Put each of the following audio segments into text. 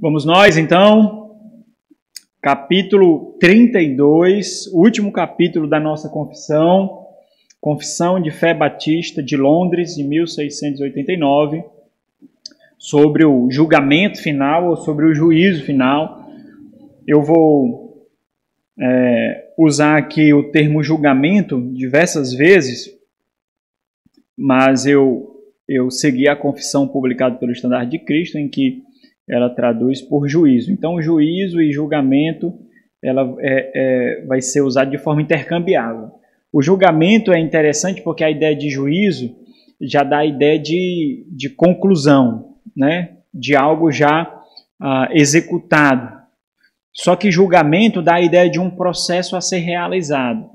Vamos nós, então, capítulo 32, último capítulo da nossa confissão, Confissão de Fé Batista de Londres, de 1689, sobre o julgamento final, ou sobre o juízo final. Eu vou usar aqui o termo julgamento diversas vezes, mas eu segui a confissão publicada pelo Estandarte de Cristo, em que ela traduz por juízo. Então, juízo e julgamento vai ser usado de forma intercambiável. O julgamento é interessante porque a ideia de juízo já dá a ideia de conclusão, né? De algo já executado. Só que julgamento dá a ideia de um processo a ser realizado,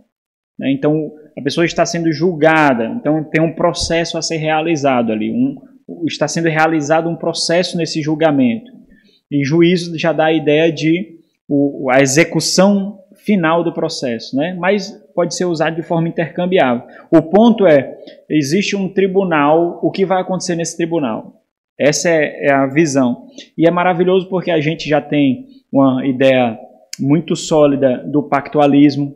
né? Então, a pessoa está sendo julgada, então tem um processo a ser realizado ali, está sendo realizado um processo nesse julgamento. E juízo já dá a ideia de a execução final do processo, né? Mas pode ser usado de forma intercambiável. O ponto é, existe um tribunal, o que vai acontecer nesse tribunal? Essa é a visão. E é maravilhoso porque a gente já tem uma ideia muito sólida do pactualismo.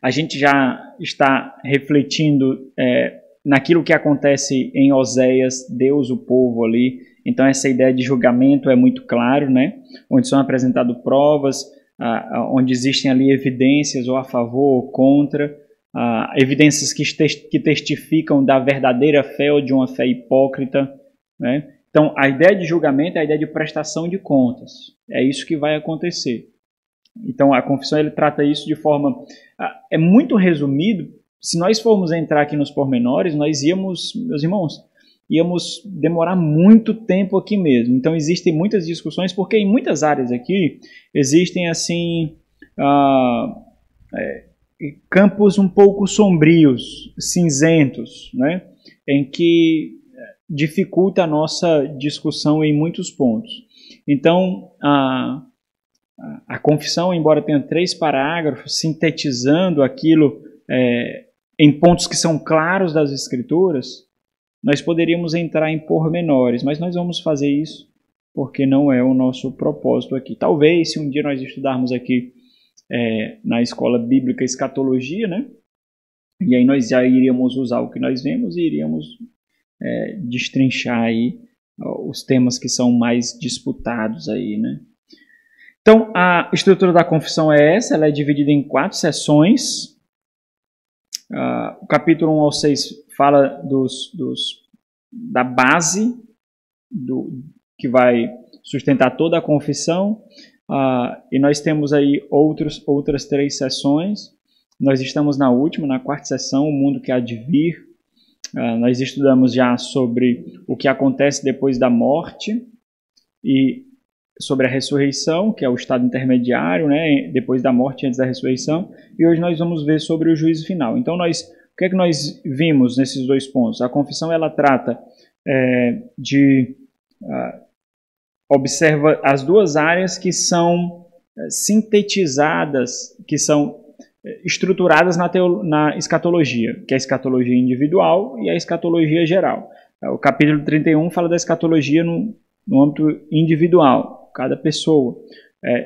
A gente já está refletindo naquilo que acontece em Oséias, Deus, o povo ali. Então essa ideia de julgamento é muito claro, né? Onde são apresentadas provas, onde existem ali evidências ou a favor ou contra, evidências que testificam da verdadeira fé ou de uma fé hipócrita, né? Então a ideia de julgamento é a ideia de prestação de contas. É isso que vai acontecer. Então a confissão ele trata isso de forma... é muito resumido. Se nós formos entrar aqui nos pormenores, nós íamos, meus irmãos, íamos demorar muito tempo aqui mesmo. Então existem muitas discussões, porque em muitas áreas aqui existem assim campos um pouco sombrios, cinzentos, né? Em que dificulta a nossa discussão em muitos pontos. Então a confissão, embora tenha 3 parágrafos, sintetizando aquilo em pontos que são claros das Escrituras, nós poderíamos entrar em pormenores, mas nós vamos fazer isso porque não é o nosso propósito aqui. Talvez, se um dia nós estudarmos aqui na escola bíblica escatologia, né? E aí nós já iríamos usar o que nós vemos e iríamos destrinchar aí os temas que são mais disputados aí, né? Então, a estrutura da confissão é essa, ela é dividida em 4 sessões. O capítulo 1 ao 6 fala da base que vai sustentar toda a confissão, e nós temos aí outras 3 sessões. Nós estamos na última, na 4ª sessão, o mundo que há de vir. Nós estudamos já sobre o que acontece depois da morte e sobre a ressurreição, que é o estado intermediário, né, depois da morte e antes da ressurreição, e hoje nós vamos ver sobre o juízo final. Então, o que é que nós vimos nesses 2 pontos? A confissão, ela trata observa as 2 áreas que são sintetizadas, que são estruturadas na escatologia, que é a escatologia individual e a escatologia geral. O capítulo 31 fala da escatologia no âmbito individual, cada pessoa.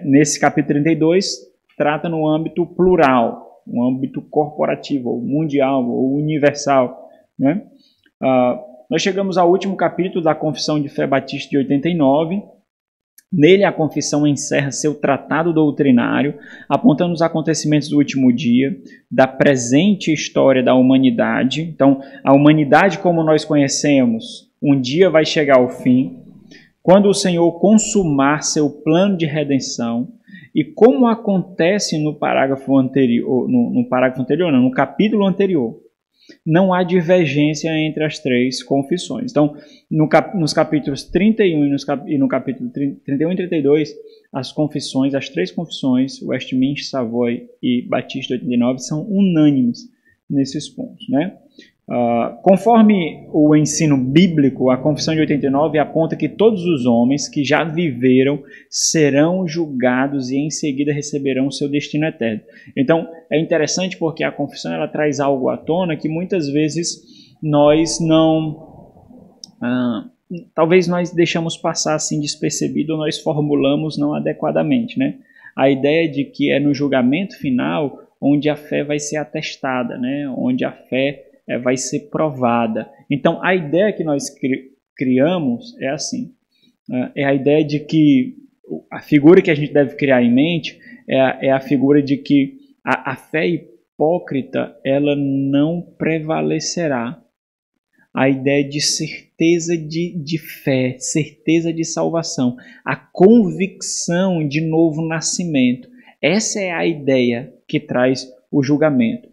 Nesse capítulo 32, trata no âmbito plural, no âmbito corporativo, ou mundial, ou universal, né? Nós chegamos ao último capítulo da Confissão de Fé Batista de 89. Nele, a confissão encerra seu tratado doutrinário, apontando os acontecimentos do último dia, da presente história da humanidade. Então, a humanidade como nós conhecemos, um dia vai chegar ao fim, quando o Senhor consumar seu plano de redenção, e como acontece no capítulo anterior, não há divergência entre as 3 confissões. Então, nos capítulos 31 e no capítulo 31 e 32, as 3 confissões, Westminster, Savoy e Batista 89, são unânimes nesses pontos, né? Conforme o ensino bíblico, a Confissão de 89 aponta que todos os homens que já viveram serão julgados e em seguida receberão seu destino eterno. Então, é interessante porque a confissão ela traz algo à tona que muitas vezes nós não talvez nós deixamos passar assim despercebido ou nós formulamos não adequadamente, né? A ideia de que é no julgamento final onde a fé vai ser atestada, né? Onde a fé vai ser provada. Então, a ideia que nós criamos é assim, é a ideia de que a figura que a gente deve criar em mente é a figura de que a fé hipócrita ela não prevalecerá. A ideia de certeza de fé, certeza de salvação, a convicção de novo nascimento. Essa é a ideia que traz o julgamento.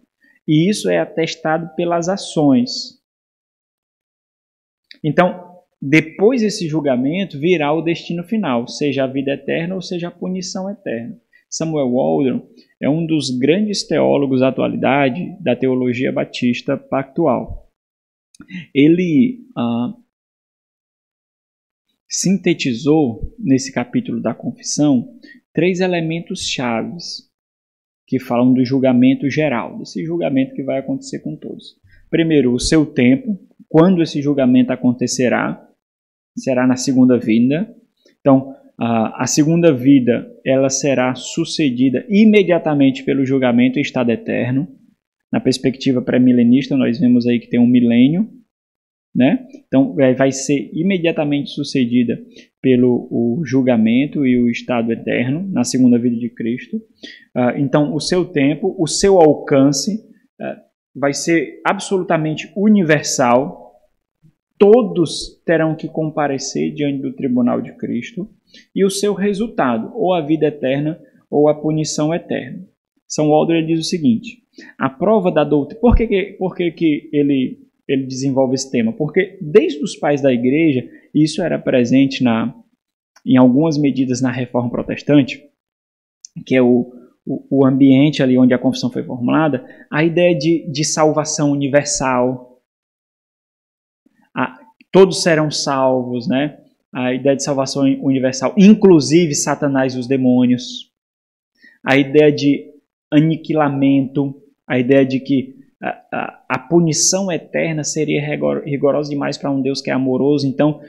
E isso é atestado pelas ações. Então, depois desse julgamento, virá o destino final, seja a vida eterna ou seja a punição eterna. Samuel Waldron é um dos grandes teólogos da atualidade da teologia batista pactual. Ele sintetizou, nesse capítulo da confissão, 3 elementos chaves que falam do julgamento geral, desse julgamento que vai acontecer com todos. Primeiro, o seu tempo, quando esse julgamento acontecerá, será na segunda vinda. Então, a segunda vida ela será sucedida imediatamente pelo julgamento em estado eterno. Na perspectiva pré-milenista, nós vemos aí que tem um milênio, né? Então, vai ser imediatamente sucedida pelo o julgamento e o estado eterno, na segunda vida de Cristo. Então, o seu tempo, o seu alcance vai ser absolutamente universal. Todos terão que comparecer diante do tribunal de Cristo. E o seu resultado, ou a vida eterna, ou a punição eterna. São Waldron diz o seguinte, a prova da doutrina... Por que ele desenvolve esse tema? Porque desde os pais da igreja, isso era presente em algumas medidas na Reforma Protestante, que é o ambiente ali onde a confissão foi formulada, a ideia de salvação universal, todos serão salvos, né? A ideia de salvação universal, inclusive Satanás e os demônios, a ideia de aniquilamento, a ideia de que a punição eterna seria rigorosa demais para um Deus que é amoroso. Então,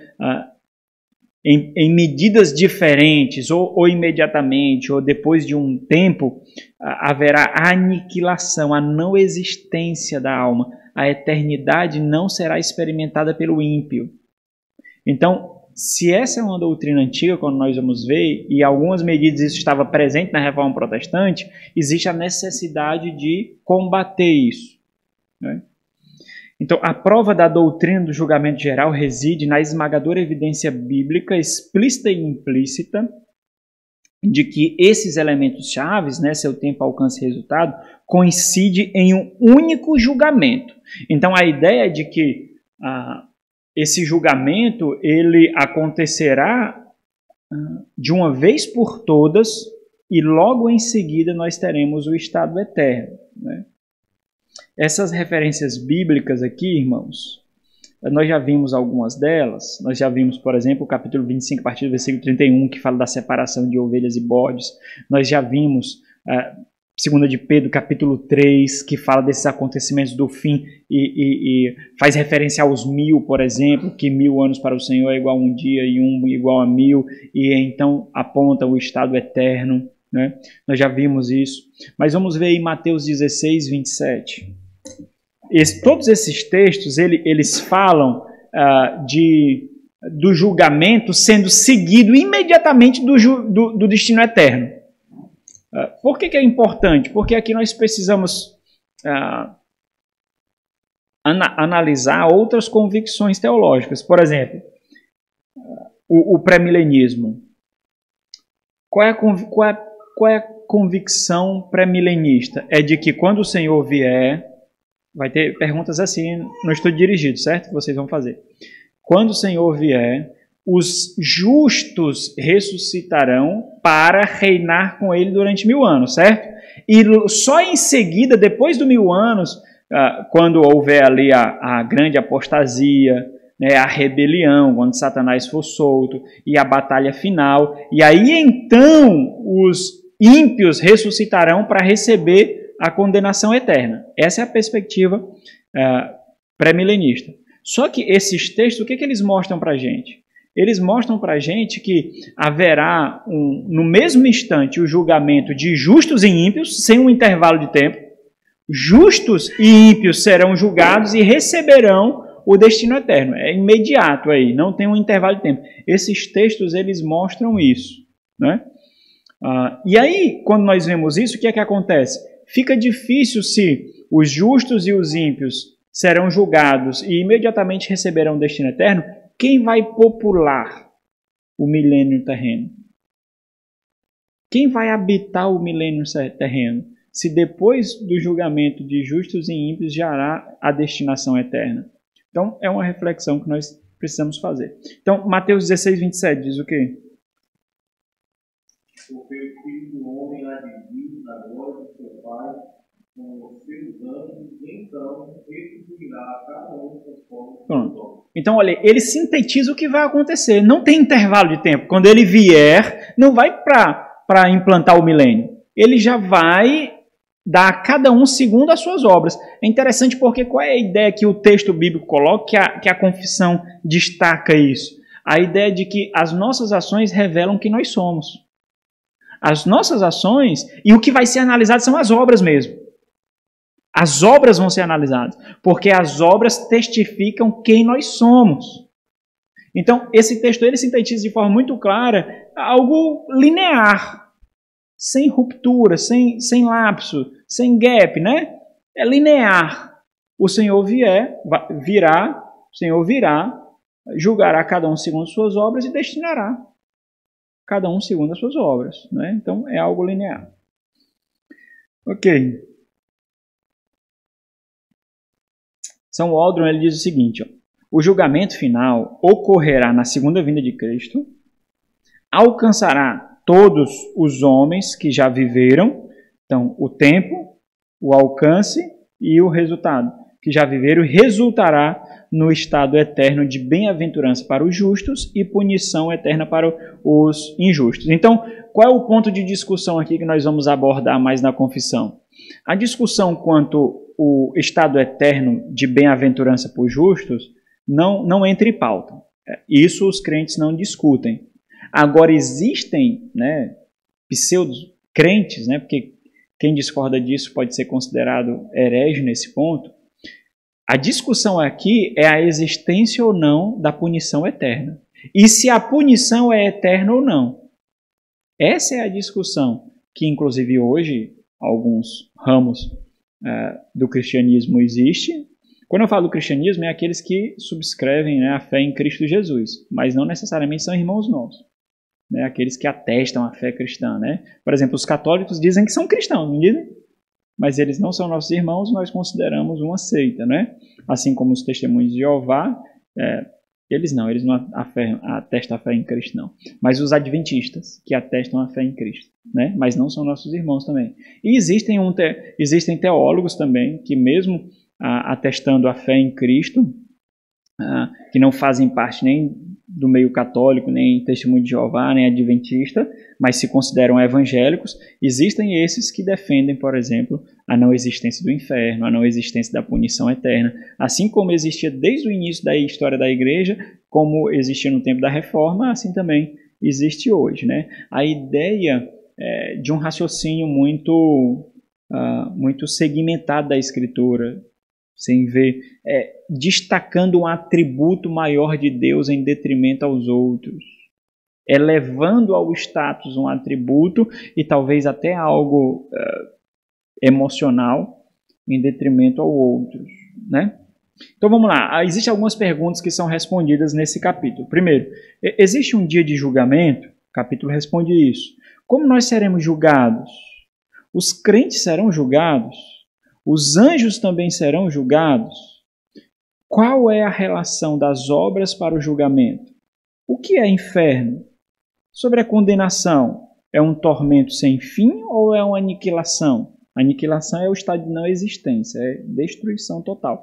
em medidas diferentes, ou imediatamente, ou depois de um tempo, haverá a aniquilação, a não existência da alma. A eternidade não será experimentada pelo ímpio. Então, se essa é uma doutrina antiga, quando nós vamos ver, e em algumas medidas isso estava presente na Reforma Protestante, existe a necessidade de combater isso, né? Então, a prova da doutrina do julgamento geral reside na esmagadora evidência bíblica, explícita e implícita, de que esses elementos chaves, né, seu tempo, alcance e resultado, coincidem em um único julgamento. Então, a ideia de que esse julgamento ele acontecerá de uma vez por todas e logo em seguida nós teremos o estado eterno, né? Essas referências bíblicas aqui, irmãos, nós já vimos algumas delas. Nós já vimos, por exemplo, o capítulo 25, a partir do versículo 31, que fala da separação de ovelhas e bodes. Nós já vimos 2 de Pedro, capítulo 3, que fala desses acontecimentos do fim e faz referência aos 1000, por exemplo, que 1000 anos para o Senhor é igual a um dia e um igual a 1000, e então aponta o estado eterno, né? Nós já vimos isso. Mas vamos ver em Mateus 16, 27. Todos esses textos, eles falam do julgamento sendo seguido imediatamente do destino eterno. Por que é importante? Porque aqui nós precisamos analisar outras convicções teológicas. Por exemplo, o pré-milenismo. Qual é a convicção pré-milenista? É de que quando o Senhor vier, vai ter perguntas assim no estudo dirigido, certo? Que vocês vão fazer. Quando o Senhor vier, os justos ressuscitarão para reinar com ele durante 1000 anos, certo? E só em seguida, depois dos 1000 anos, quando houver ali a grande apostasia, né, a rebelião, quando Satanás for solto, e a batalha final, e aí então os ímpios ressuscitarão para receber a condenação eterna. Essa é a perspectiva pré-milenista. Só que esses textos, o que eles mostram para a gente? Eles mostram para a gente que haverá, no mesmo instante, o julgamento de justos e ímpios, sem um intervalo de tempo. Justos e ímpios serão julgados e receberão o destino eterno. É imediato aí, não tem um intervalo de tempo. Esses textos, eles mostram isso, né? E aí, quando nós vemos isso, o que é que acontece? Fica difícil se os justos e os ímpios serão julgados e imediatamente receberão o destino eterno. Quem vai popular o milênio terreno? Quem vai habitar o milênio terreno? Se depois do julgamento de justos e ímpios já há a destinação eterna. Então, é uma reflexão que nós precisamos fazer. Então, Mateus 16, 27 diz o quê? Porque o Filho do Homem há de vir na glória do seu Pai com os seus anjos, e então retribuirá a cada um conforme o seu dom. Então, olha, ele sintetiza o que vai acontecer. Não tem intervalo de tempo. Quando ele vier, não vai para implantar o milênio. Ele já vai dar a cada um segundo as suas obras. É interessante porque qual é a ideia que o texto bíblico coloca, que a confissão destaca isso? A ideia de que as nossas ações revelam quem nós somos. As nossas ações, e o que vai ser analisado são as obras mesmo. As obras vão ser analisadas, porque as obras testificam quem nós somos. Então, esse texto ele sintetiza de forma muito clara algo linear, sem ruptura, sem lapso, sem gap, né? É linear. O Senhor virá, julgará cada um segundo suas obras e destinará cada um segundo as suas obras, né? Então, é algo linear. Ok. São Aldrin ele diz o seguinte, ó, o julgamento final ocorrerá na segunda vinda de Cristo, alcançará todos os homens que já viveram, então o tempo, o alcance e o resultado, que já viveram, resultará no estado eterno de bem-aventurança para os justos e punição eterna para os injustos. Então, qual é o ponto de discussão aqui que nós vamos abordar mais na confissão? A discussão quanto o estado eterno de bem-aventurança para os justos não entra em pauta. Isso os crentes não discutem. Agora, existem, né, pseudo-crentes, né, porque quem discorda disso pode ser considerado herege nesse ponto. A discussão aqui é a existência ou não da punição eterna. E se a punição é eterna ou não. Essa é a discussão que, inclusive, hoje, alguns ramos do cristianismo existe. Quando eu falo do cristianismo, é aqueles que subscrevem, né, a fé em Cristo Jesus, mas não necessariamente são irmãos nossos. Né, aqueles que atestam a fé cristã. Né? Por exemplo, os católicos dizem que são cristãos, não dizem? Mas eles não são nossos irmãos, nós consideramos uma seita. Né? Assim como os testemunhos de Jeová, eles não atestam a fé em Cristo, não. Mas os adventistas, que atestam a fé em Cristo, né? Mas não são nossos irmãos também. E existem teólogos também, que mesmo atestando a fé em Cristo, que não fazem parte nem do meio católico, nem testemunho de Jeová, nem adventista, mas se consideram evangélicos. Existem esses que defendem, por exemplo, a não existência do inferno, a não existência da punição eterna, assim como existia desde o início da história da igreja, como existia no tempo da Reforma, assim também existe hoje. Né? A ideia de um raciocínio muito segmentado da Escritura, sem ver, destacando um atributo maior de Deus em detrimento aos outros, elevando ao status um atributo e talvez até algo emocional em detrimento ao outro, né? Então vamos lá, existem algumas perguntas que são respondidas nesse capítulo. Primeiro, existe um dia de julgamento? O capítulo responde isso. Como nós seremos julgados? Os crentes serão julgados? Os anjos também serão julgados? Qual é a relação das obras para o julgamento? O que é inferno? Sobre a condenação, é um tormento sem fim ou é uma aniquilação? Aniquilação é o estado de não existência, é destruição total.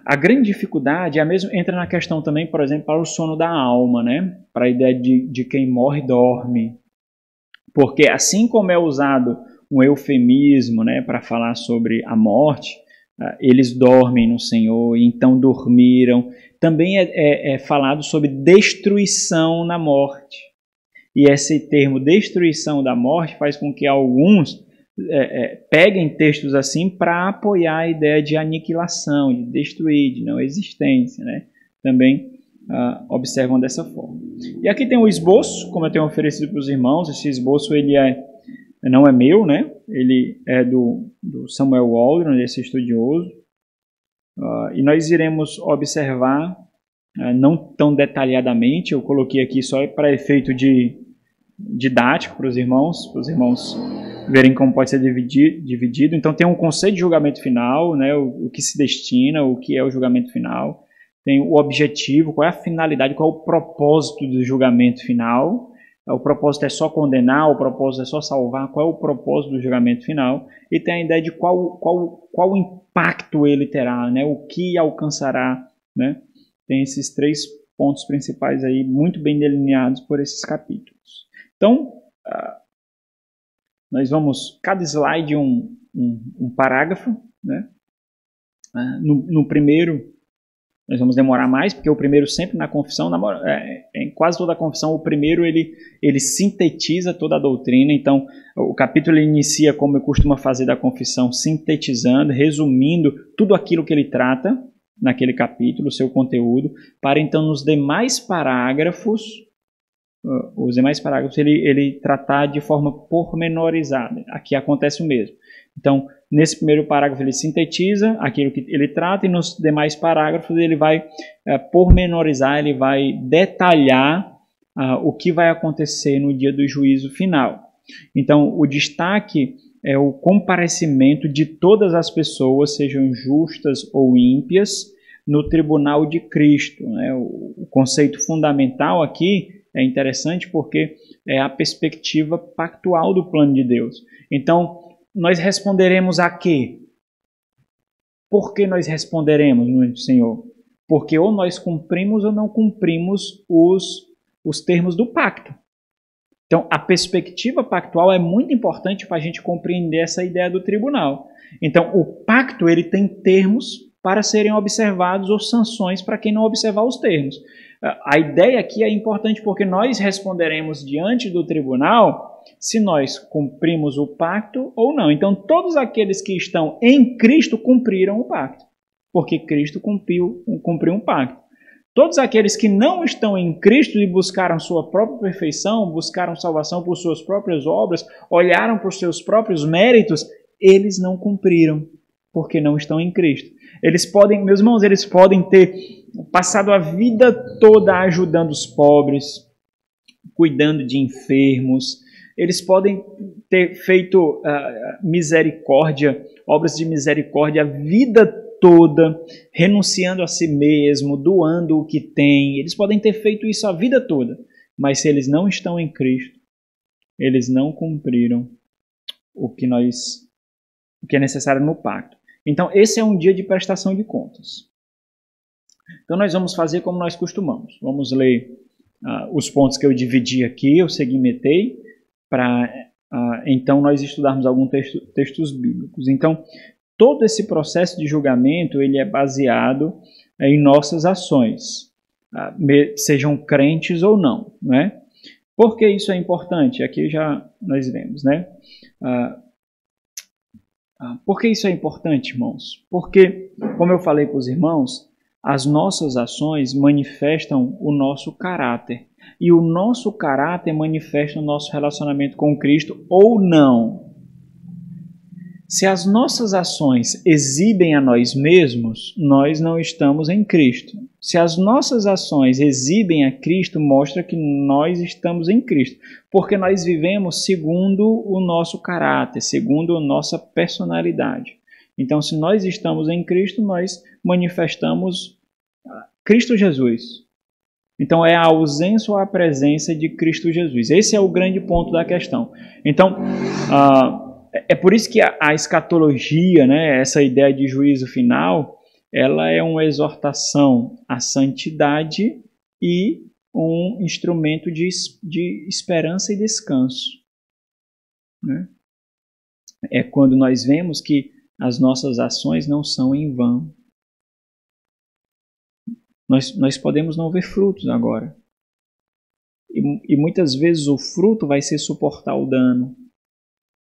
A grande dificuldade entra na questão também, por exemplo, para o sono da alma, né? Para a ideia de quem morre dorme. Porque assim como é usado um eufemismo, né, para falar sobre a morte, eles dormem no Senhor, e então dormiram. Também é falado sobre destruição na morte. E esse termo destruição da morte faz com que alguns peguem textos assim para apoiar a ideia de aniquilação, de destruir, de não existência, né? Também observam dessa forma. E aqui tem o esboço, como eu tenho oferecido para os irmãos. Esse esboço ele não é meu, né? Ele é do Samuel Waldron, esse estudioso. E nós iremos observar, não tão detalhadamente, eu coloquei aqui só para efeito didático para os irmãos verem como pode ser dividido. Então tem um conceito de julgamento final, né? O que se destina, o que é o julgamento final. Tem o objetivo, qual é a finalidade, qual é o propósito do julgamento final. O propósito é só condenar, o propósito é só salvar, qual é o propósito do julgamento final. E tem a ideia de qual impacto ele terá, né? O que alcançará, né? Tem esses 3 pontos principais aí, muito bem delineados por esses capítulos. Então, nós vamos, cada slide um parágrafo, né? No primeiro, nós vamos demorar mais, porque o primeiro sempre na confissão, em quase toda a confissão, o primeiro ele sintetiza toda a doutrina. Então, o capítulo inicia, como eu costumo fazer da confissão, sintetizando, resumindo tudo aquilo que ele trata naquele capítulo, o seu conteúdo, para então nos demais parágrafos, ele tratar de forma pormenorizada. Aqui acontece o mesmo. Então, nesse primeiro parágrafo ele sintetiza aquilo que ele trata, e nos demais parágrafos ele vai pormenorizar, ele vai detalhar o que vai acontecer no dia do juízo final. Então, o destaque é o comparecimento de todas as pessoas, sejam justas ou ímpias, no tribunal de Cristo, né? O conceito fundamental aqui é interessante porque é a perspectiva pactual do plano de Deus. Então, nós responderemos a quê? Por que nós responderemos no Senhor? Porque ou nós cumprimos ou não cumprimos os termos do pacto. Então, a perspectiva pactual é muito importante para a gente compreender essa ideia do tribunal. Então, o pacto ele tem termos para serem observados ou sanções para quem não observar os termos. A ideia aqui é importante porque nós responderemos diante do tribunal se nós cumprimos o pacto ou não. Então, todos aqueles que estão em Cristo cumpriram o pacto, porque Cristo cumpriu um pacto. Todos aqueles que não estão em Cristo e buscaram sua própria perfeição, buscaram salvação por suas próprias obras, olharam para os seus próprios méritos, eles não cumpriram, porque não estão em Cristo. Meus irmãos, eles podem ter passado a vida toda ajudando os pobres, cuidando de enfermos. Eles podem ter feito misericórdia, obras de misericórdia a vida toda, renunciando a si mesmo, doando o que tem. Eles podem ter feito isso a vida toda, mas se eles não estão em Cristo, eles não cumpriram o que é necessário no pacto. Então, esse é um dia de prestação de contas. Então, nós vamos fazer como nós costumamos. Vamos ler os pontos que eu dividi aqui, eu segmentei, para então nós estudarmos alguns textos bíblicos. Então, todo esse processo de julgamento ele é baseado em nossas ações, sejam crentes ou não, né? Por que isso é importante? Aqui já nós vemos, né? Por que isso é importante, irmãos? Porque, como eu falei para os irmãos, as nossas ações manifestam o nosso caráter. E o nosso caráter manifesta o nosso relacionamento com Cristo ou não. Se as nossas ações exibem a nós mesmos, nós não estamos em Cristo. Se as nossas ações exibem a Cristo, mostra que nós estamos em Cristo. Porque nós vivemos segundo o nosso caráter, segundo a nossa personalidade. Então, se nós estamos em Cristo, nós manifestamos Cristo Jesus. Então, é a ausência ou a presença de Cristo Jesus. Esse é o grande ponto da questão. Então, é por isso que a escatologia, né, essa ideia de juízo final, ela é uma exortação à santidade e um instrumento de esperança e descanso. Né? É quando nós vemos que as nossas ações não são em vão. Nós podemos não ver frutos agora. E muitas vezes o fruto vai ser suportar o dano,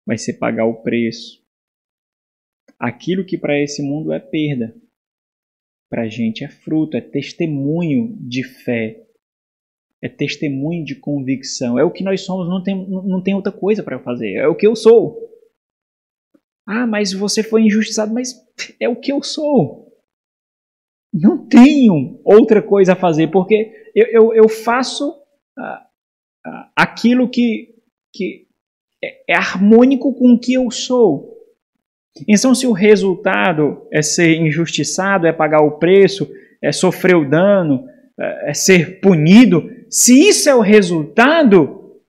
vai ser pagar o preço. Aquilo que para esse mundo é perda, para a gente é fruto, é testemunho de fé, é testemunho de convicção. É o que nós somos, não tem outra coisa para fazer, é o que eu sou. Ah, mas você foi injustiçado, mas é o que eu sou. Não tenho outra coisa a fazer, porque eu faço aquilo que é harmônico com o que eu sou. Então, se o resultado é ser injustiçado, é pagar o preço, é sofrer o dano, é ser punido, se isso é o resultado,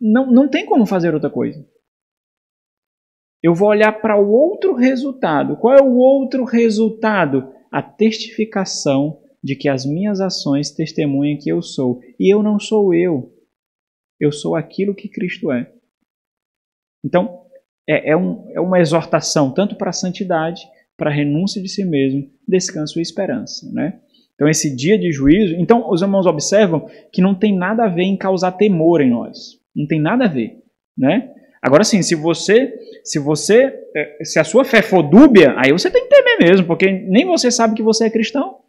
não tem como fazer outra coisa. Eu vou olhar para o outro resultado. Qual é o outro resultado? A testificação de que as minhas ações testemunham que eu sou. E eu não sou eu. Eu sou aquilo que Cristo é. Então, é uma exortação tanto para a santidade, para a renúncia de si mesmo, descanso e esperança, né? Então, esse dia de juízo... Então, os irmãos observam que não tem nada a ver em causar temor em nós. Não tem nada a ver, né? Agora sim, se a sua fé for dúbia, aí você tem que temer mesmo, porque nem você sabe que você é cristão.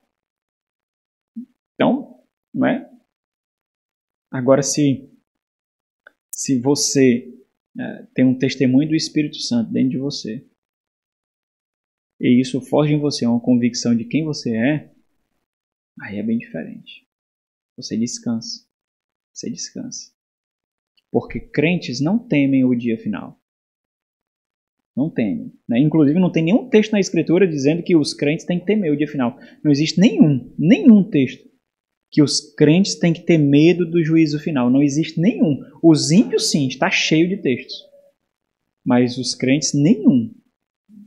Então, não é? Agora, se você tem um testemunho do Espírito Santo dentro de você, e isso forja em você uma convicção de quem você é, aí é bem diferente. Você descansa. Você descansa. Porque crentes não temem o dia final. Não temem. Né? Inclusive, não tem nenhum texto na Escritura dizendo que os crentes têm que temer o dia final. Não existe nenhum texto que os crentes têm que ter medo do juízo final. Não existe nenhum. Os ímpios, sim, está cheio de textos. Mas os crentes, nenhum.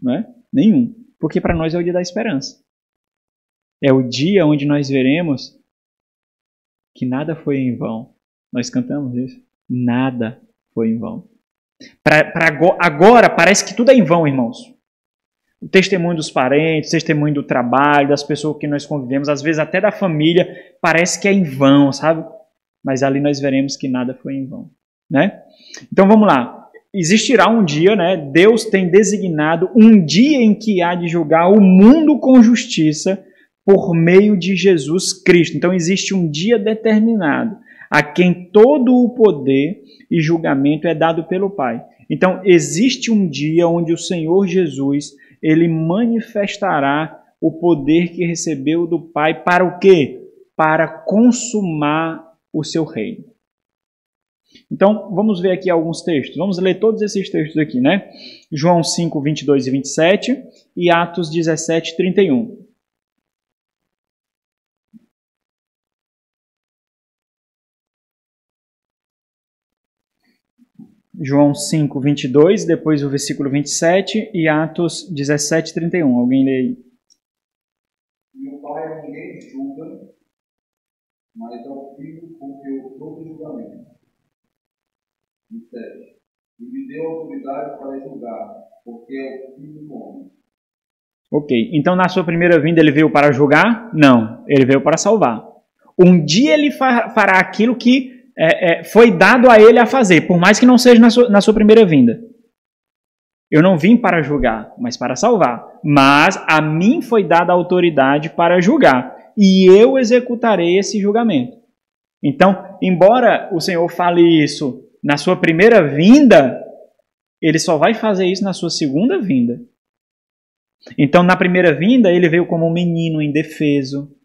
Né? Nenhum. Porque para nós é o dia da esperança. É o dia onde nós veremos que nada foi em vão. Nós cantamos isso. Nada foi em vão. Agora parece que tudo é em vão, irmãos. O testemunho dos parentes, o testemunho do trabalho, das pessoas com quem nós convivemos, às vezes até da família, parece que é em vão, sabe? Mas ali nós veremos que nada foi em vão, né? Então vamos lá. Existirá um dia, né? Deus tem designado um dia em que há de julgar o mundo com justiça por meio de Jesus Cristo. Então existe um dia determinado a quem todo o poder e julgamento é dado pelo Pai. Então, existe um dia onde o Senhor Jesus, ele manifestará o poder que recebeu do Pai para o quê? Para consumar o seu reino. Então, vamos ver aqui alguns textos. Vamos ler todos esses textos aqui, né? João 5, 22 e 27 e Atos 17, 31. João 5, 22, depois o versículo 27 e Atos 17, 31. Alguém lê aí? E o Pai a ninguém julga, mas ao Filho confiou todo julgamento. 27. E me deu autoridade para julgar, porque é o Filho do homem. Ok, então na sua primeira vinda ele veio para julgar? Não, ele veio para salvar. Um dia ele fará aquilo que foi dado a ele a fazer, por mais que não seja na sua primeira vinda. Eu não vim para julgar, mas para salvar. Mas a mim foi dada a autoridade para julgar, e eu executarei esse julgamento. Então, embora o Senhor fale isso na sua primeira vinda, ele só vai fazer isso na sua segunda vinda. Então, na primeira vinda, ele veio como um menino indefeso,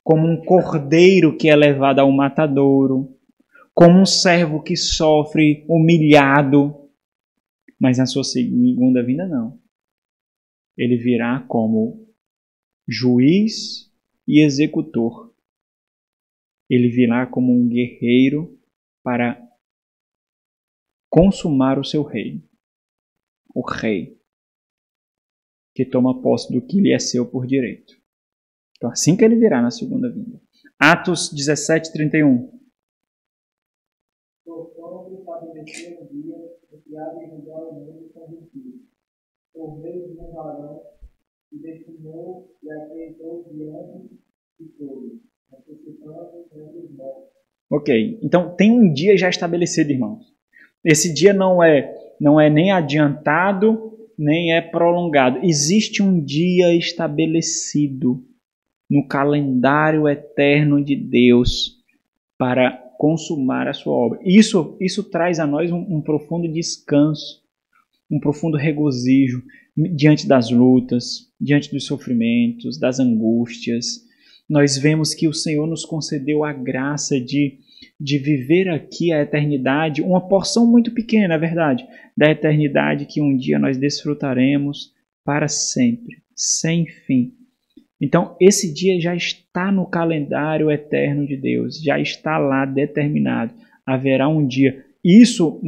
como um cordeiro que é levado ao matadouro, como um servo que sofre humilhado. Mas na sua segunda vinda, não. Ele virá como juiz e executor. Ele virá como um guerreiro para consumar o seu reino. O rei, que toma posse do que lhe é seu por direito. Então, assim que ele virá na segunda vinda. Atos 17, 31. por meio de um varão que destinou e aceitou diante de todos, ressuscitando entre os mortos. Ok, então tem um dia já estabelecido, irmãos. Esse dia não é nem adiantado, nem é prolongado. Existe um dia estabelecido no calendário eterno de Deus para consumar a sua obra. Isso traz a nós um profundo descanso, um profundo regozijo diante das lutas, diante dos sofrimentos, das angústias. Nós vemos que o Senhor nos concedeu a graça de viver aqui a eternidade, uma porção muito pequena, é verdade, da eternidade que um dia nós desfrutaremos para sempre, sem fim. Então, esse dia já está no calendário eterno de Deus, já está lá determinado. Haverá um dia. Isso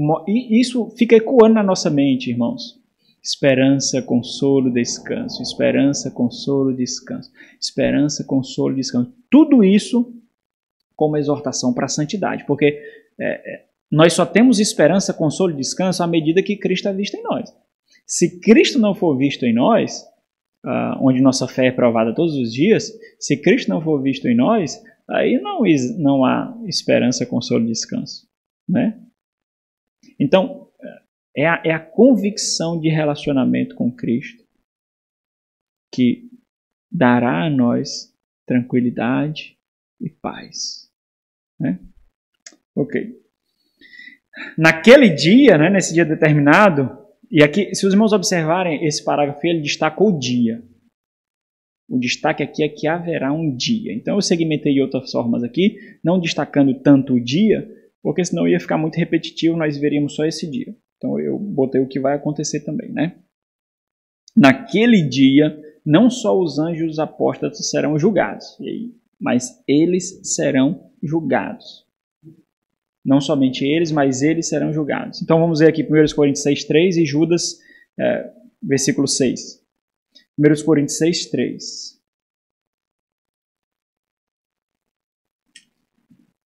fica ecoando na nossa mente, irmãos. Esperança, consolo, descanso. Esperança, consolo, descanso. Esperança, consolo, descanso. Tudo isso como exortação para a santidade, porque nós só temos esperança, consolo e descanso à medida que Cristo é visto em nós. Se Cristo não for visto em nós, onde nossa fé é provada todos os dias, se Cristo não for visto em nós, aí não há esperança, consolo e descanso, né? Então, é a convicção de relacionamento com Cristo que dará a nós tranquilidade e paz, né? Ok. Naquele dia, né, nesse dia determinado, e aqui, se os irmãos observarem esse parágrafo, ele destaca o dia. O destaque aqui é que haverá um dia. Então eu segmentei de outras formas aqui, não destacando tanto o dia, porque senão ia ficar muito repetitivo, nós veríamos só esse dia. Então eu botei o que vai acontecer também, né? Naquele dia, não só os anjos e os apóstolos serão julgados, mas eles serão julgados. Não somente eles, mas eles serão julgados. Então vamos ver aqui 1 Coríntios 6:3 e Judas, versículo 6. 1 Coríntios 6:3.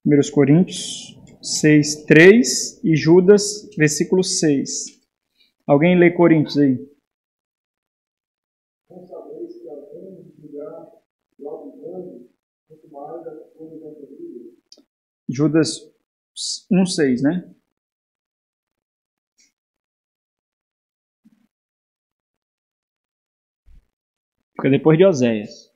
1 Coríntios 6:3 e Judas, versículo 6. Alguém lê Coríntios aí? Não sabeis que havemos de julgar logo grande, muito mais as coisas anteriores. Judas 1:6, né? Fica depois de Oséias.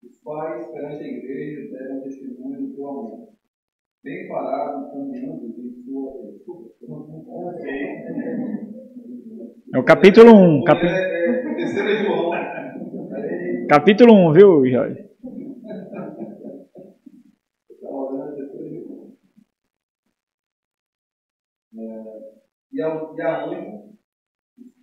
Os pais perante a igreja deram testemunho do teu amor. Bem parado, caminhando em sua... É o capítulo 1. Terceira João. Capítulo 1, viu, Jorge? E a anjos,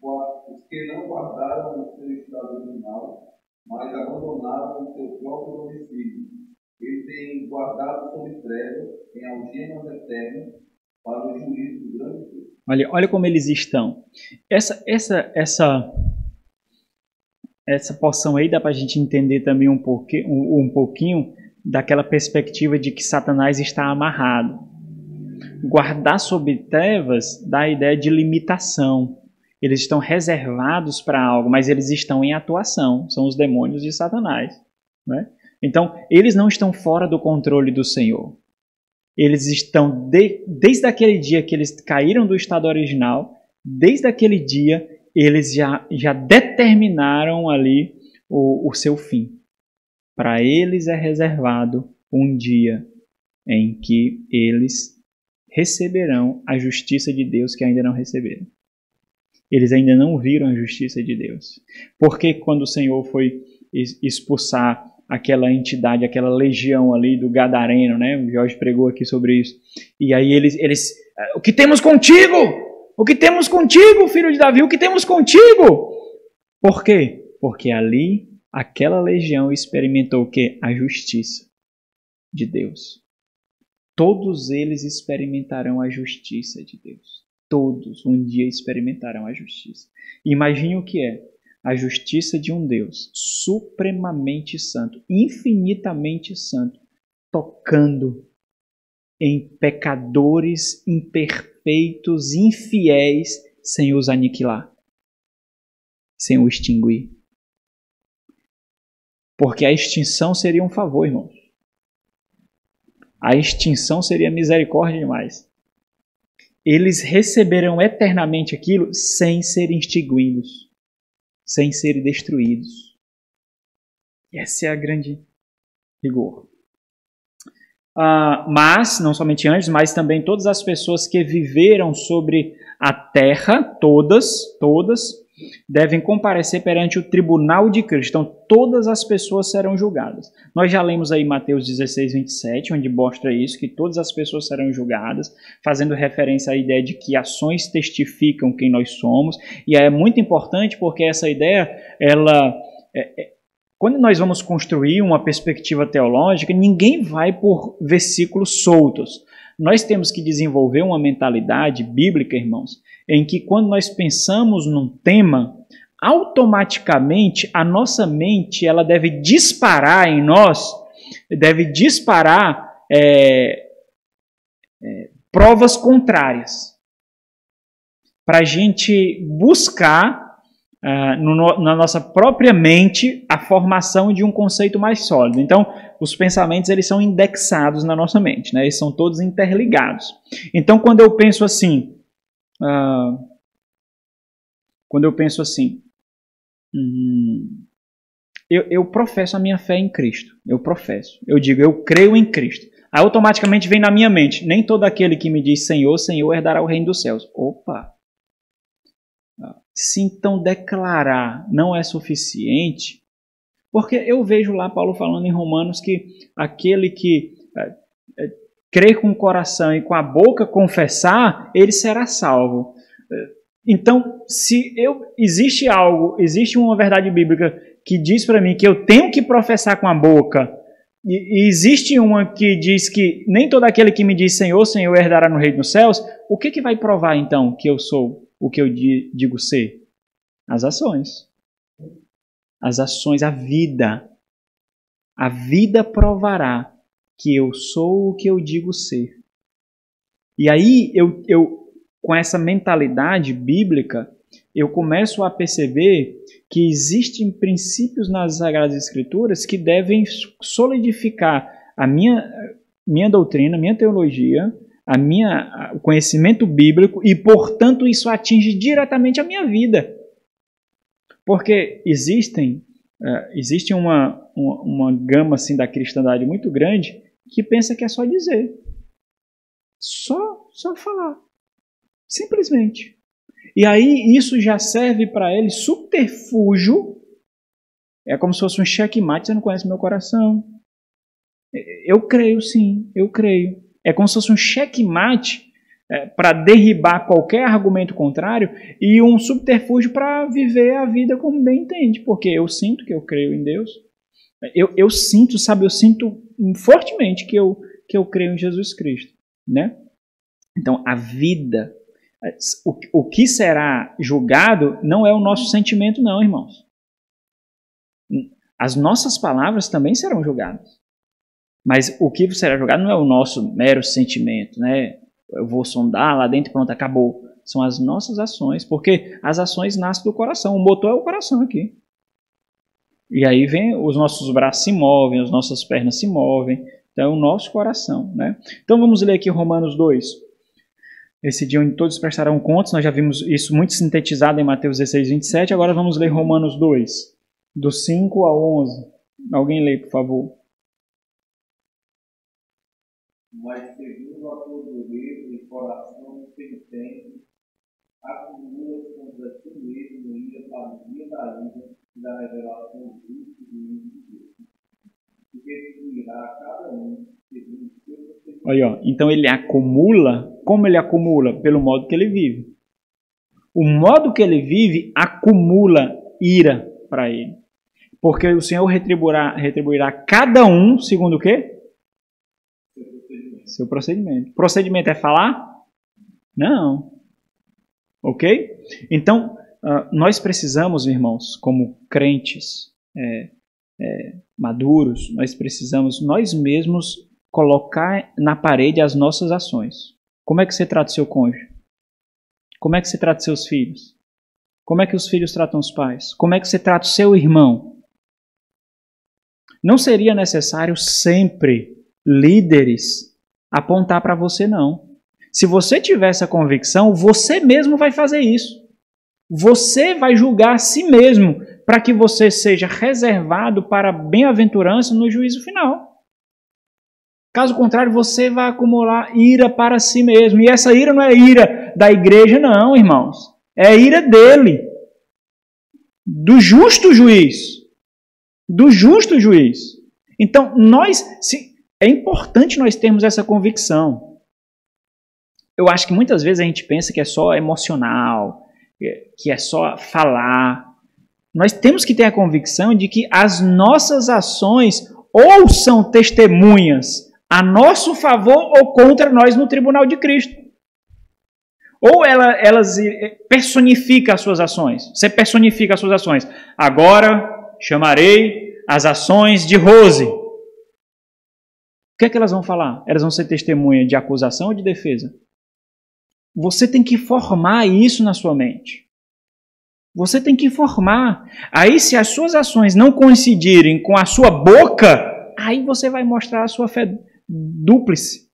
os que não guardaram o seu estado original, mas abandonaram o seu próprio domicílio. Eles têm guardado sob trevas, em algemas eternas, para o juízo do grande Deus. Olha como eles estão. Essa porção aí dá para a gente entender também um pouquinho daquela perspectiva de que Satanás está amarrado. Guardar sob trevas dá a ideia de limitação. Eles estão reservados para algo, mas eles estão em atuação. São os demônios de Satanás, né? Então, eles não estão fora do controle do Senhor. Eles estão, desde aquele dia que eles caíram do estado original, desde aquele dia, eles já determinaram ali o seu fim. Para eles é reservado um dia em que eles receberão a justiça de Deus que ainda não receberam. Eles ainda não viram a justiça de Deus. Porque quando o Senhor foi expulsar aquela entidade, aquela legião ali do Gadareno, né? O Jorge pregou aqui sobre isso. E aí eles o que temos contigo? O que temos contigo, filho de Davi? O que temos contigo? Por quê? Porque ali aquela legião experimentou o quê? A justiça de Deus. Todos eles experimentarão a justiça de Deus. Todos um dia experimentarão a justiça. Imagine o que é a justiça de um Deus supremamente santo, infinitamente santo, tocando em pecadores imperfeitos, infiéis, sem os aniquilar, sem os extinguir. Porque a extinção seria um favor, irmãos. A extinção seria misericórdia demais. Eles receberão eternamente aquilo sem serem extinguidos, sem serem destruídos. Essa é a grande rigor. Mas, não somente anjos, mas também todas as pessoas que viveram sobre a terra, todas, devem comparecer perante o tribunal de Cristo. Então, todas as pessoas serão julgadas. Nós já lemos aí Mateus 16, 27, onde mostra isso, que todas as pessoas serão julgadas, fazendo referência à ideia de que ações testificam quem nós somos. E é muito importante porque essa ideia, quando nós vamos construir uma perspectiva teológica, ninguém vai por versículos soltos. Nós temos que desenvolver uma mentalidade bíblica, irmãos, em que quando nós pensamos num tema, automaticamente a nossa mente ela deve disparar em nós, provas contrárias, para a gente buscar na nossa própria mente a formação de um conceito mais sólido. Então, os pensamentos eles são indexados na nossa mente, né? Eles são todos interligados. Então, quando eu penso assim, eu professo a minha fé em Cristo. Eu digo, eu creio em Cristo. Aí automaticamente vem na minha mente, nem todo aquele que me diz Senhor, Senhor herdará o reino dos céus. Opa! Se então declarar não é suficiente, porque eu vejo lá Paulo falando em Romanos que aquele que crer com o coração e com a boca confessar, ele será salvo. Então, se existe uma verdade bíblica que diz para mim que eu tenho que professar com a boca, e existe uma que diz que nem todo aquele que me diz Senhor, Senhor herdará no reino dos céus, o que vai provar então que eu sou o que eu digo ser? As ações. As ações, a vida. A vida provará que eu sou o que eu digo ser. E aí, eu com essa mentalidade bíblica, eu começo a perceber que existem princípios nas Sagradas Escrituras que devem solidificar a minha doutrina, a minha teologia, o conhecimento bíblico e, portanto, isso atinge diretamente a minha vida. Porque existe uma gama assim, da cristandade muito grande que pensa que é só dizer. Só falar. Simplesmente. E aí isso já serve para ele subterfúgio. É como se fosse um checkmate, você não conhece meu coração. Eu creio sim, eu creio. É como se fosse um checkmate para derribar qualquer argumento contrário e um subterfúgio para viver a vida como bem entende. Porque eu sinto que eu creio em Deus. Eu sinto fortemente que eu creio em Jesus Cristo. Né? Então, a vida, o que será julgado não é o nosso sentimento não, irmãos. As nossas palavras também serão julgadas. Mas o que será julgado não é o nosso mero sentimento, né? Eu vou sondar lá dentro e pronto, acabou. São as nossas ações, porque as ações nascem do coração. O motor é o coração aqui. E aí vem, os nossos braços se movem, as nossas pernas se movem. Então é o nosso coração, né? Então vamos ler aqui Romanos 2. Esse dia onde todos prestarão contas, nós já vimos isso muito sintetizado em Mateus 16, 27. Agora vamos ler Romanos 2, do 5 ao 11. Alguém lê, por favor. Mas segundo a pobreza e coração penitente, acumula contra ti mesmo ira para o dia da ira e da revelação justa do mundo de Deus. Porque irá a cada um segundo o seu procedimento. Aí, ó. Então ele acumula, como ele acumula? Pelo modo que ele vive. O modo que ele vive acumula ira para ele. Porque o Senhor retribuirá cada um segundo o quê? Seu procedimento. Procedimento é falar? Não. Ok? Então, nós precisamos, irmãos, como crentes maduros, nós precisamos nós mesmos colocar na parede as nossas ações. Como é que você trata o seu cônjuge? Como é que você trata seus filhos? Como é que os filhos tratam os pais? Como é que você trata o seu irmão? Não seria necessário sempre líderes apontar para você, não. Se você tiver essa convicção, você mesmo vai fazer isso. Você vai julgar a si mesmo para que você seja reservado para a bem-aventurança no juízo final. Caso contrário, você vai acumular ira para si mesmo. E essa ira não é ira da igreja, não, irmãos. É a ira dele. Do justo juiz. Do justo juiz. Então, é importante nós termos essa convicção. Eu acho que muitas vezes a gente pensa que é só emocional, que é só falar. Nós temos que ter a convicção de que as nossas ações ou são testemunhas a nosso favor ou contra nós no tribunal de Cristo. Ou elas personificam as suas ações. Você personifica as suas ações. Agora chamarei as ações de Rose. O que é que elas vão falar? Elas vão ser testemunha de acusação ou de defesa? Você tem que formar isso na sua mente. Você tem que formar. Aí, se as suas ações não coincidirem com a sua boca, aí você vai mostrar a sua fé dúplice.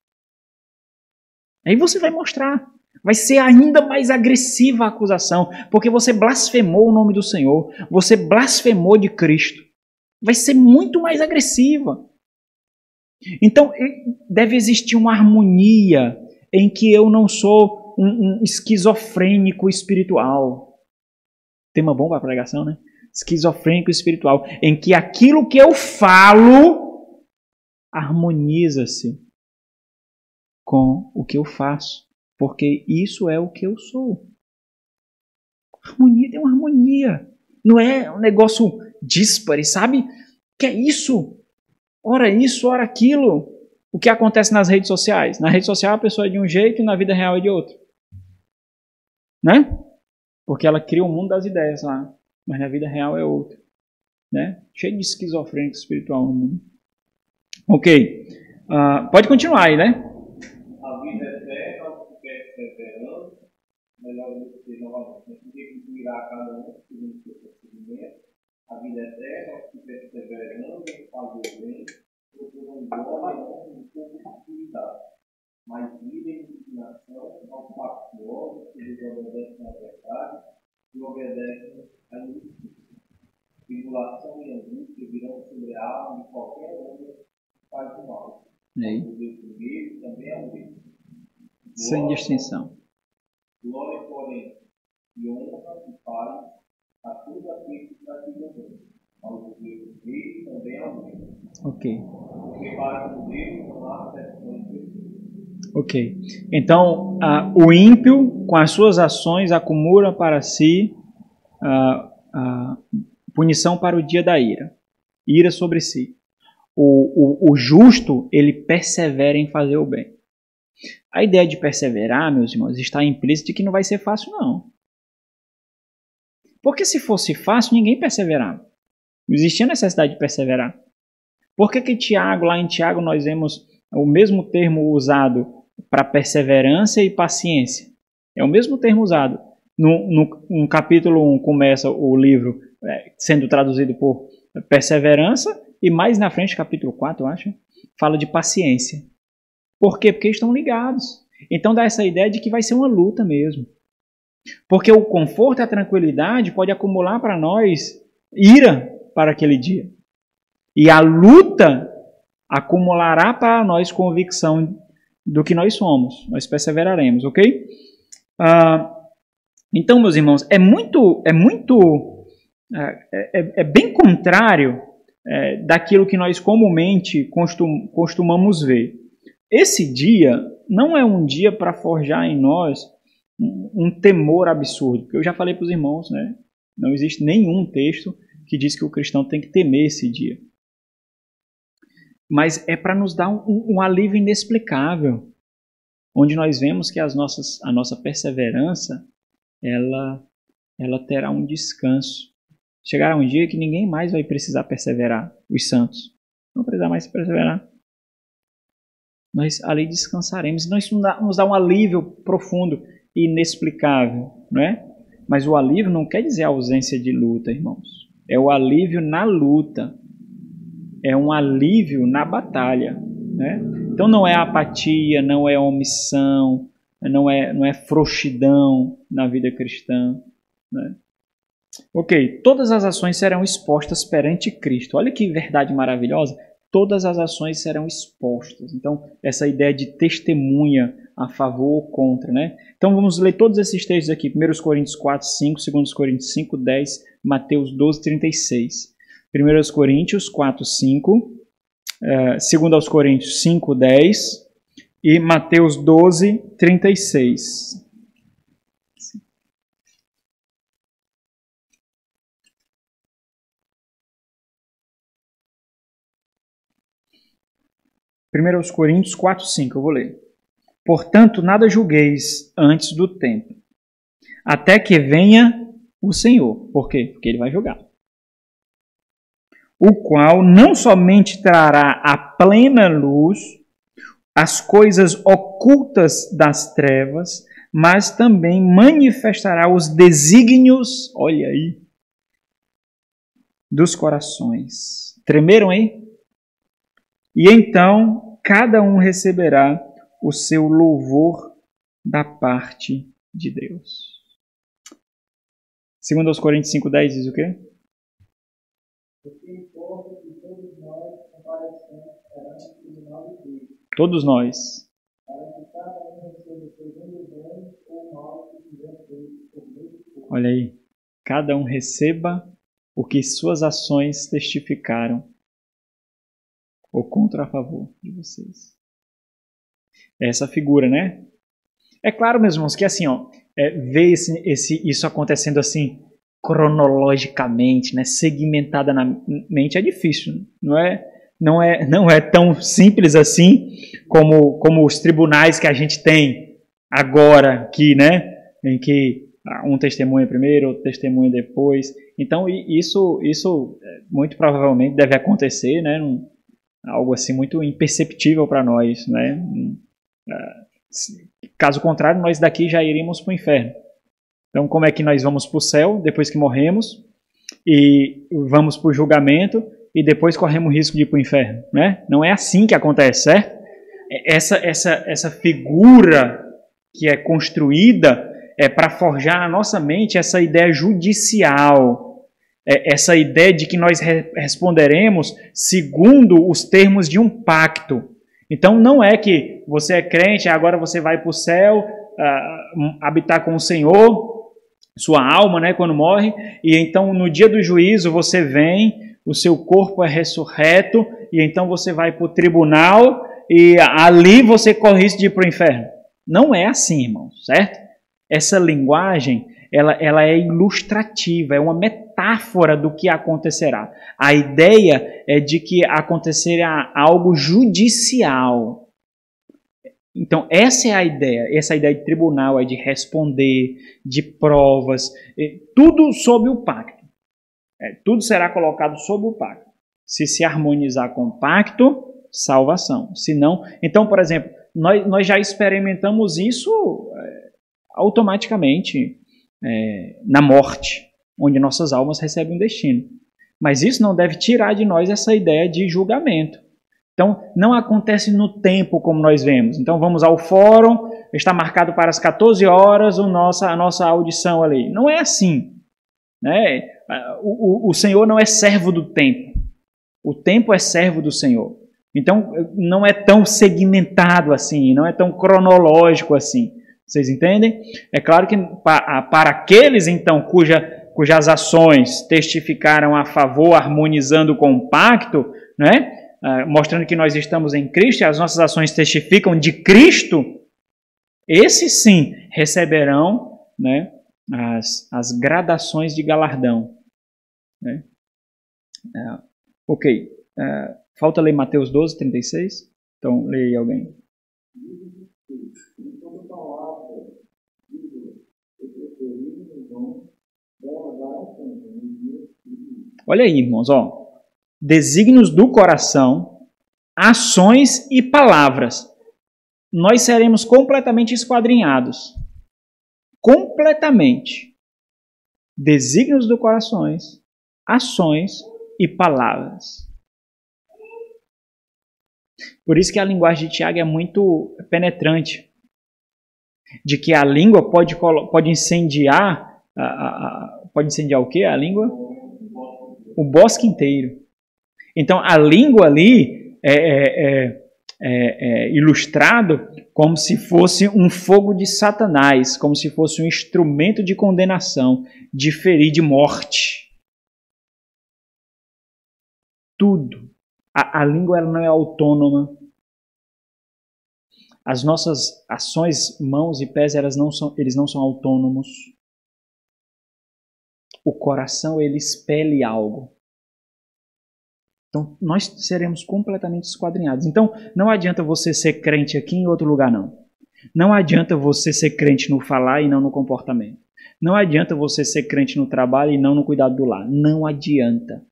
Aí você vai mostrar. Vai ser ainda mais agressiva a acusação, porque você blasfemou o nome do Senhor. Você blasfemou de Cristo. Vai ser muito mais agressiva. Então, deve existir uma harmonia em que eu não sou um esquizofrênico espiritual. Tema bom para a pregação, né? Esquizofrênico espiritual. Em que aquilo que eu falo harmoniza-se com o que eu faço. Porque isso é o que eu sou. Harmonia tem uma harmonia. Não é um negócio díspare, sabe? Que é isso? Ora isso, ora aquilo. O que acontece nas redes sociais? Na rede social a pessoa é de um jeito e na vida real é de outro. Né? Porque ela cria o mundo das ideias lá. Mas na vida real é outro. Né? Cheio de esquizofrênico espiritual no mundo. Ok. Pode continuar aí, né? A vida eterna, perseverando, melhor do que novamente. Tem que virar cada um segundo o seu procedimento. A vida eterna, perseverando em fazer o bem, procurando glória e honra em sua atividade. Mas vida e indignação aos factuosos que desobedecem à verdade e obedecem à injustiça. Tribulação e angústia virão sobre a alma de qualquer homem que faz o mal. O Deus primeiro também é o mesmo. Sem distinção. Glória, porém, e honra e paz a todos aqueles que praticam o bem. Ao Deus primeiro também é o mesmo. Ok. Porque para o Deus não há exceções de Deus. Ok. Então, o ímpio, com as suas ações, acumula para si punição para o dia da ira. Ira sobre si. O justo, ele persevera em fazer o bem. A ideia de perseverar, meus irmãos, está implícita de que não vai ser fácil, não. Porque se fosse fácil, ninguém perseverava. Não existia necessidade de perseverar. Por que Tiago, lá em Tiago, nós vemos o mesmo termo usado para perseverança e paciência? É o mesmo termo usado. No capítulo 1 começa o livro sendo traduzido por perseverança e mais na frente, capítulo 4, eu acho, fala de paciência. Por quê? Porque estão ligados. Então dá essa ideia de que vai ser uma luta mesmo. Porque o conforto e a tranquilidade pode acumular para nós ira para aquele dia. E a luta acumulará para nós convicção do que nós somos. Nós perseveraremos, ok? Então, meus irmãos, é bem contrário daquilo que nós comumente costumamos ver. Esse dia não é um dia para forjar em nós um temor absurdo. Porque eu já falei para os irmãos, né? Não existe nenhum texto que diz que o cristão tem que temer esse dia. Mas é para nos dar um alívio inexplicável, onde nós vemos que a nossa perseverança ela terá um descanso. Chegará um dia que ninguém mais vai precisar perseverar, os santos. Não precisar mais perseverar. nós ali descansaremos. Então isso nos dá um alívio profundo e inexplicável, não é? Mas o alívio não quer dizer ausência de luta, irmãos. É o alívio na luta. É um alívio na batalha, né? Então não é apatia, não é omissão, não é frouxidão na vida cristã, né? Ok, todas as ações serão expostas perante Cristo. Olha que verdade maravilhosa. Todas as ações serão expostas. Então, essa ideia de testemunha a favor ou contra, né? Então, vamos ler todos esses textos aqui. 1 Coríntios 4, 5, 2 Coríntios 5, 10, Mateus 12, 36. 1 Coríntios 4, 5, 2 Coríntios 5, 10 e Mateus 12, 36. 1 Coríntios 4, 5, eu vou ler. Portanto, nada julgueis antes do tempo, até que venha o Senhor. Por quê? Porque Ele vai julgar. O qual não somente trará à plena luz as coisas ocultas das trevas, mas também manifestará os desígnios, olha aí, dos corações. Tremeram aí? E então cada um receberá o seu louvor da parte de Deus. 2 Coríntios 5,10 diz o quê? Porque importa que todos nós comparecemos perante o tribunal de Deus. Todos nós. Para que cada um receba segundo o bem ou mal que tiver feito por meio de Deus. Olha aí. Cada um receba o que suas ações testificaram, ou contra a favor de vocês. Essa figura, né? É claro, meus irmãos, que assim, ver isso acontecendo assim, cronologicamente, né, segmentadamente, é difícil. Não é tão simples assim como os tribunais que a gente tem agora aqui, né? Em que um testemunha primeiro, outro testemunha depois. Então, isso muito provavelmente deve acontecer, né? Algo assim muito imperceptível para nós, né? Caso contrário, nós daqui já iríamos para o inferno. Então, como é que nós vamos para o céu depois que morremos e vamos para o julgamento e depois corremos risco de ir para o inferno, né? Não é assim que acontece, certo? Essa figura que é construída é para forjar na nossa mente essa ideia judicial, essa ideia de que nós responderemos segundo os termos de um pacto. Então não é que você é crente, agora você vai para o céu, habitar com o Senhor, sua alma, né, quando morre, e então no dia do juízo você vem, o seu corpo é ressurreto, e então você vai para o tribunal, e ali você corre risco de ir para o inferno. Não é assim, irmãos, certo? Essa linguagem, ela é ilustrativa, é uma metáfora do que acontecerá. A ideia é de que acontecerá algo judicial. Então, essa é a ideia. Essa ideia de tribunal é de responder, de provas, tudo sob o pacto. Tudo será colocado sob o pacto. Se harmonizar com o pacto, salvação. Se não, então, por exemplo, nós já experimentamos isso automaticamente na morte, onde nossas almas recebem um destino. Mas isso não deve tirar de nós essa ideia de julgamento. Então, não acontece no tempo como nós vemos. Então, vamos ao fórum, está marcado para as 14 horas a nossa audição ali. Não é assim, né? O Senhor não é servo do tempo. O tempo é servo do Senhor. Então, não é tão segmentado assim, não é tão cronológico assim. Vocês entendem? É claro que para aqueles, então, cujas ações testificaram a favor, harmonizando com o pacto, né? Mostrando que nós estamos em Cristo e as nossas ações testificam de Cristo, esses sim receberão, né, as gradações de galardão. Né? Ok. Falta ler Mateus 12, 36. Então, leia aí alguém. Olha aí, irmãos, ó. Desígnios do coração, ações e palavras. nós seremos completamente esquadrinhados. Completamente. Desígnios do corações, ações e palavras. Por isso que a linguagem de Tiago é muito penetrante. De que a língua pode incendiar... pode incendiar o quê? A língua? O bosque inteiro. Então, a língua ali é ilustrado como se fosse um fogo de Satanás, como se fosse um instrumento de condenação, de ferir, de morte. Tudo. A língua ela não é autônoma. As nossas ações, mãos e pés, eles não são autônomos. O coração, ele expele algo. Então, nós seremos completamente esquadrinhados. Então, não adianta você ser crente aqui em outro lugar, não. Não adianta você ser crente no falar e não no comportamento. Não adianta você ser crente no trabalho e não no cuidado do lar. Não adianta.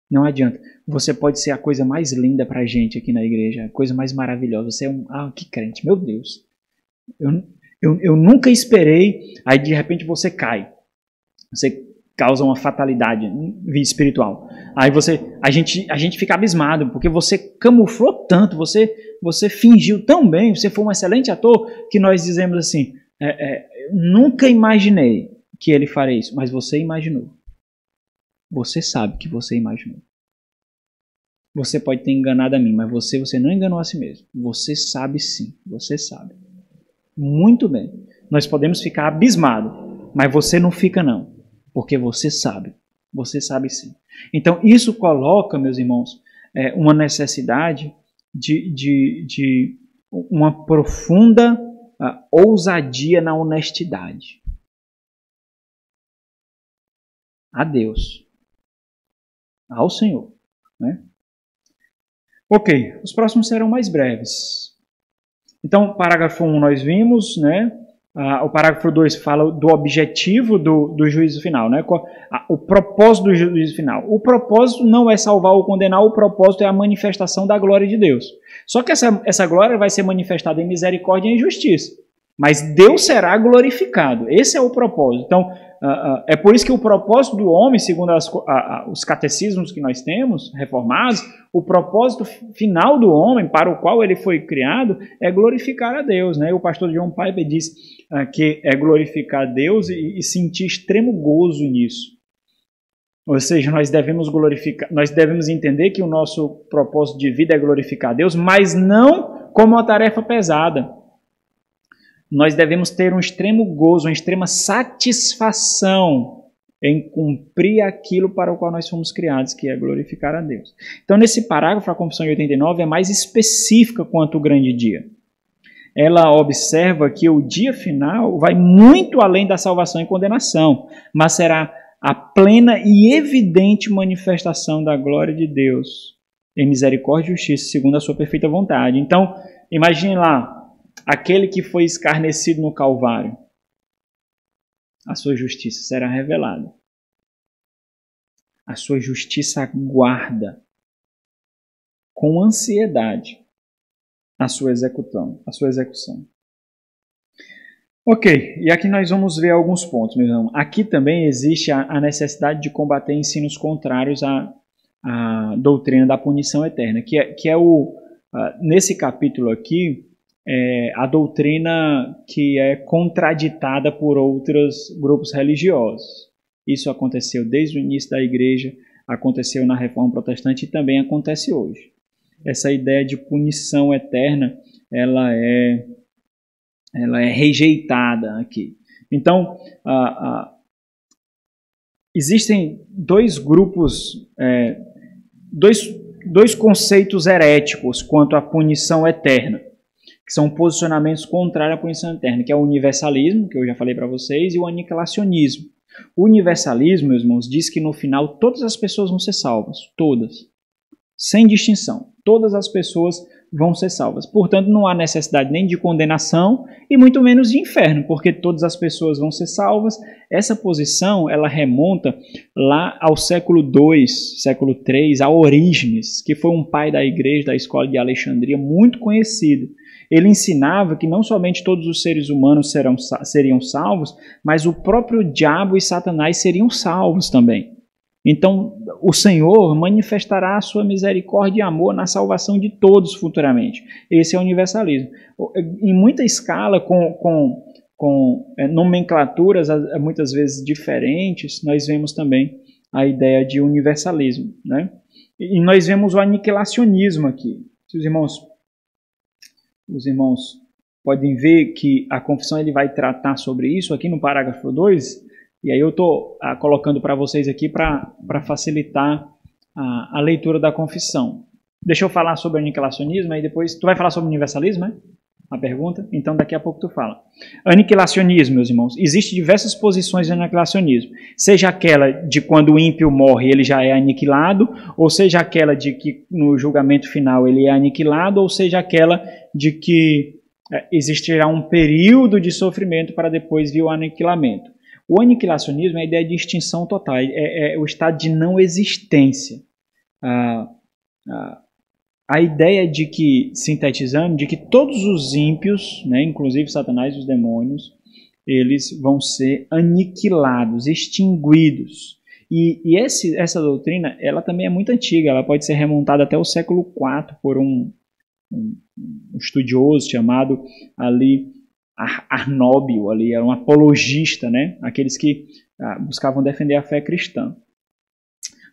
Não adianta. Você pode ser a coisa mais linda pra gente aqui na igreja, a coisa mais maravilhosa. Você é que crente, meu Deus. Eu nunca esperei, aí de repente você cai. Você causa uma fatalidade espiritual. Aí a gente fica abismado, porque você camuflou tanto, você fingiu tão bem, você foi um excelente ator, que nós dizemos assim, nunca imaginei que ele faria isso, mas você imaginou. Você sabe que você imaginou. Você pode ter enganado a mim, mas você não enganou a si mesmo. Você sabe sim, você sabe. Muito bem. Nós podemos ficar abismados, mas você não fica não. Porque você sabe sim. Então, isso coloca, meus irmãos, uma necessidade de uma profunda ousadia na honestidade. A Deus. Ao Senhor. Né? Ok, os próximos serão mais breves. Então, parágrafo 1 nós vimos, né? O parágrafo 2 fala do objetivo do juízo final, né? O propósito do juízo final. O propósito não é salvar ou condenar, o propósito é a manifestação da glória de Deus. Só que essa glória vai ser manifestada em misericórdia e em justiça. Mas Deus será glorificado. Esse é o propósito. Então, é por isso que o propósito do homem, segundo os catecismos que nós temos, reformados, o propósito final do homem, para o qual ele foi criado, é glorificar a Deus. Né? O pastor John Piper diz que é glorificar a Deus e sentir extremo gozo nisso. Ou seja, nós devemos entender que o nosso propósito de vida é glorificar a Deus, mas não como uma tarefa pesada. Nós devemos ter um extremo gozo, uma extrema satisfação em cumprir aquilo para o qual nós fomos criados, que é glorificar a Deus. Então, nesse parágrafo, a Confissão de 89 é mais específica quanto ao grande dia. Ela observa que o dia final vai muito além da salvação e condenação, mas será a plena e evidente manifestação da glória de Deus em misericórdia e justiça, segundo a sua perfeita vontade. Então, imagine lá, aquele que foi escarnecido no Calvário, a sua justiça será revelada. A sua justiça aguarda com ansiedade a sua execução. Ok, e aqui nós vamos ver alguns pontos, meus irmãos. Aqui também existe a necessidade de combater ensinos contrários à doutrina da punição eterna, que é nesse capítulo aqui, a doutrina que é contraditada por outros grupos religiosos. Isso aconteceu desde o início da igreja, aconteceu na Reforma Protestante e também acontece hoje. Essa ideia de punição eterna, ela é rejeitada aqui. Então, existem dois grupos, dois conceitos heréticos quanto à punição eterna, que são posicionamentos contrários à punição eterna, que é o universalismo, que eu já falei para vocês, e o aniquilacionismo. O universalismo, meus irmãos, diz que no final todas as pessoas vão ser salvas, todas, sem distinção. Todas as pessoas vão ser salvas. Portanto, não há necessidade nem de condenação e muito menos de inferno, porque todas as pessoas vão ser salvas. Essa posição, ela remonta lá ao século II, século III, a Orígenes, que foi um pai da igreja, da escola de Alexandria, muito conhecido. Ele ensinava que não somente todos os seres humanos seriam salvos, mas o próprio diabo e Satanás seriam salvos também. Então, o Senhor manifestará a sua misericórdia e amor na salvação de todos futuramente. Esse é o universalismo. Em muita escala, com nomenclaturas muitas vezes diferentes, nós vemos também a ideia de universalismo, né? E nós vemos o aniquilacionismo aqui. Os irmãos podem ver que a confissão ele vai tratar sobre isso aqui no parágrafo 2, e aí eu estou colocando para vocês aqui para facilitar a leitura da confissão. Deixa eu falar sobre o aniquilacionismo, aí depois... Tu vai falar sobre o universalismo, né? A pergunta? Então daqui a pouco tu fala. Aniquilacionismo, meus irmãos. Existem diversas posições de aniquilacionismo. Seja aquela de quando o ímpio morre ele já é aniquilado, ou seja aquela de que no julgamento final ele é aniquilado, ou seja aquela de que existirá um período de sofrimento para depois vir o aniquilamento. O aniquilacionismo é a ideia de extinção total, é o estado de não existência. A ideia de que, sintetizando, de que todos os ímpios, né, inclusive Satanás e os demônios, eles vão ser aniquilados, extinguidos. E essa doutrina, ela também é muito antiga, ela pode ser remontada até o século IV por um estudioso chamado ali Arnóbio, ali era um apologista, né, aqueles que buscavam defender a fé cristã.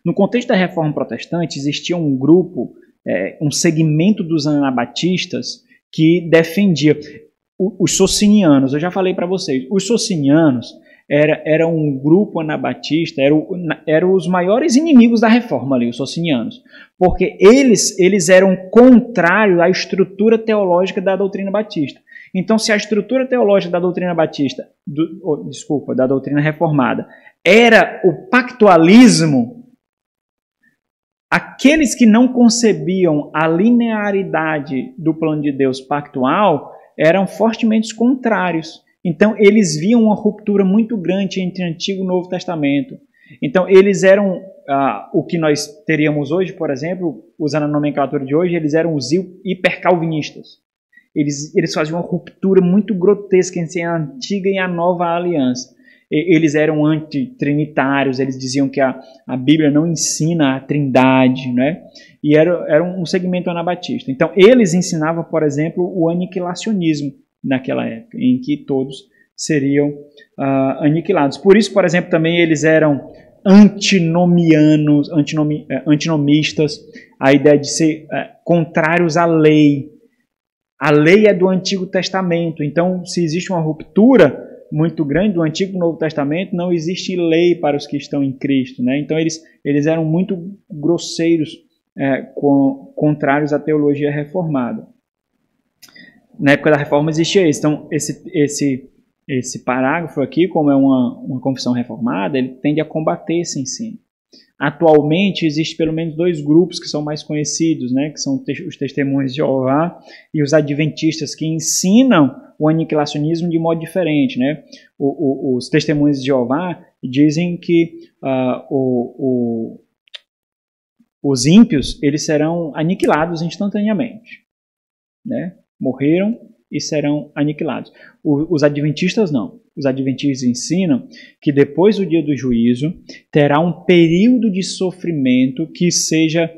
No contexto da Reforma Protestante, existia um grupo, um segmento dos anabatistas que defendia os socinianos. Eu já falei para vocês, os socinianos era um grupo anabatista, eram os maiores inimigos da reforma ali, os socinianos, porque eles eram contrários à estrutura teológica da doutrina batista. Então, se a estrutura teológica da doutrina batista, da doutrina reformada, era o pactualismo, aqueles que não concebiam a linearidade do plano de Deus pactual eram fortemente contrários. Então, eles viam uma ruptura muito grande entre Antigo e Novo Testamento. Então, eles eram o que nós teríamos hoje, por exemplo, usando a nomenclatura de hoje, eles eram os hipercalvinistas. Eles faziam uma ruptura muito grotesca entre a antiga e a nova aliança. Eles eram antitrinitários, eles diziam que a Bíblia não ensina a trindade, né? E era um segmento anabatista. Então, eles ensinavam, por exemplo, o aniquilacionismo naquela época, em que todos seriam aniquilados. Por isso, por exemplo, também eles eram antinomistas, a ideia de ser contrários à lei. A lei é do Antigo Testamento, então se existe uma ruptura muito grande do Antigo e Novo Testamento, não existe lei para os que estão em Cristo, né? Então eles eram muito grosseiros, contrários à teologia reformada. Na época da reforma existia isso. Então esse parágrafo aqui, como é uma confissão reformada, ele tende a combater esse ensino. Atualmente, existe pelo menos dois grupos que são mais conhecidos, né, que são os testemunhos de Jeová e os adventistas, que ensinam o aniquilacionismo de modo diferente. Né? Os testemunhos de Jeová dizem que os ímpios eles serão aniquilados instantaneamente. Né? Morreram e serão aniquilados. Os adventistas não. Os adventistas ensinam que depois do dia do juízo terá um período de sofrimento que seja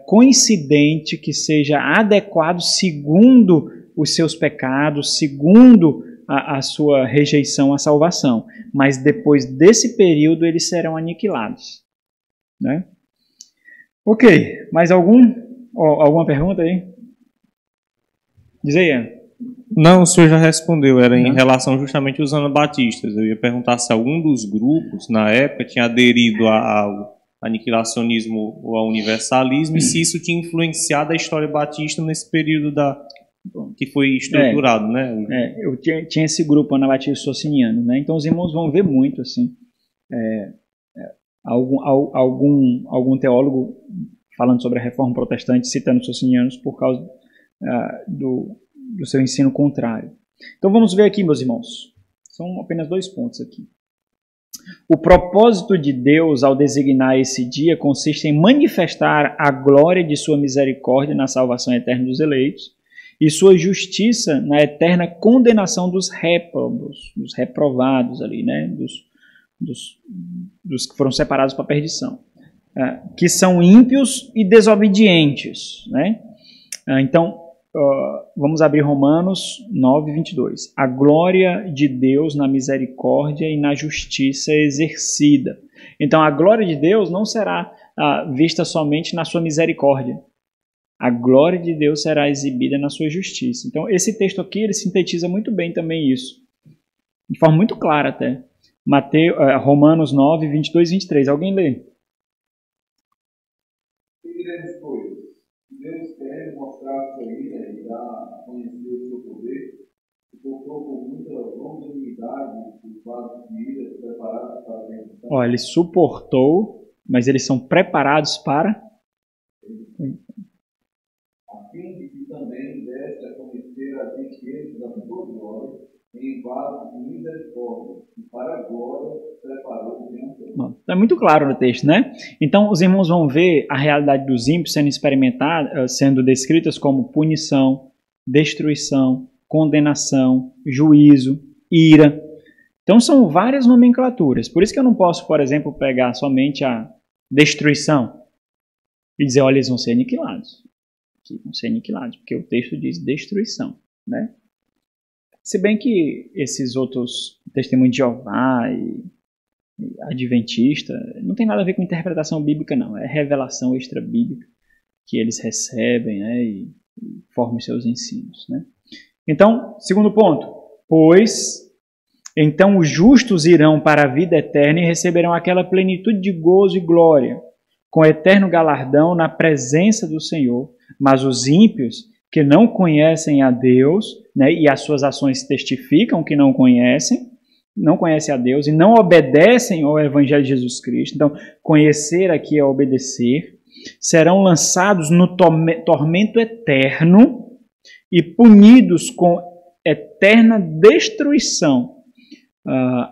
coincidente, que seja adequado segundo os seus pecados, segundo a sua rejeição à salvação. Mas depois desse período eles serão aniquilados. Né? Ok, mais alguma pergunta aí? Diz aí, Ian. Não, o senhor já respondeu, era em relação justamente aos anabatistas. Eu ia perguntar se algum dos grupos, na época, tinha aderido ao aniquilacionismo ou ao universalismo e se isso tinha influenciado a história batista nesse período que foi estruturado, né? Eu tinha esse grupo anabatista sociniano, né? Então os irmãos vão ver muito, assim, algum teólogo falando sobre a reforma protestante, citando os socinianos por causa do seu ensino contrário. Então vamos ver aqui, meus irmãos. São apenas 2 pontos aqui. O propósito de Deus ao designar esse dia consiste em manifestar a glória de sua misericórdia na salvação eterna dos eleitos e sua justiça na eterna condenação dos réprobos, dos reprovados ali, né? Dos que foram separados para a perdição, que são ímpios e desobedientes, né? Então, vamos abrir Romanos 9, 22. A glória de Deus na misericórdia e na justiça exercida. Então, a glória de Deus não será vista somente na sua misericórdia. A glória de Deus será exibida na sua justiça. Então, esse texto aqui, ele sintetiza muito bem também isso. De forma muito clara até. Romanos 9, 22 e 23. Alguém lê? Primeira coisa, Deus quer mostrar a sua ira e dar a conhecer o seu poder, suportou com muita longanimidade os vasos de ira preparados para a tentação. Ele suportou, mas eles são preparados para... A fim de que também desse a conhecer as riquezas da sua glória em vasos de misericórdia, e para a glória preparou o vencedor. É muito claro no texto, né? Então, os irmãos vão ver a realidade dos ímpios sendo experimentada, sendo descritas como punição, destruição, condenação, juízo, ira. Então, são várias nomenclaturas. Por isso que eu não posso, por exemplo, pegar somente a destruição e dizer, olha, eles vão ser aniquilados. Vão ser aniquilados, porque o texto diz destruição, né? Se bem que esses outros testemunhos de Jeová e adventista não tem nada a ver com interpretação bíblica, não. É revelação extra-bíblica que eles recebem, né, e formam seus ensinos, né? Então, segundo ponto. Pois, então os justos irão para a vida eterna e receberão aquela plenitude de gozo e glória, com eterno galardão na presença do Senhor. Mas os ímpios, que não conhecem a Deus, né, e as suas ações testificam que não conhecem a Deus e não obedecem ao Evangelho de Jesus Cristo. Então, conhecer aqui é obedecer. Serão lançados no tormento eterno e punidos com eterna destruição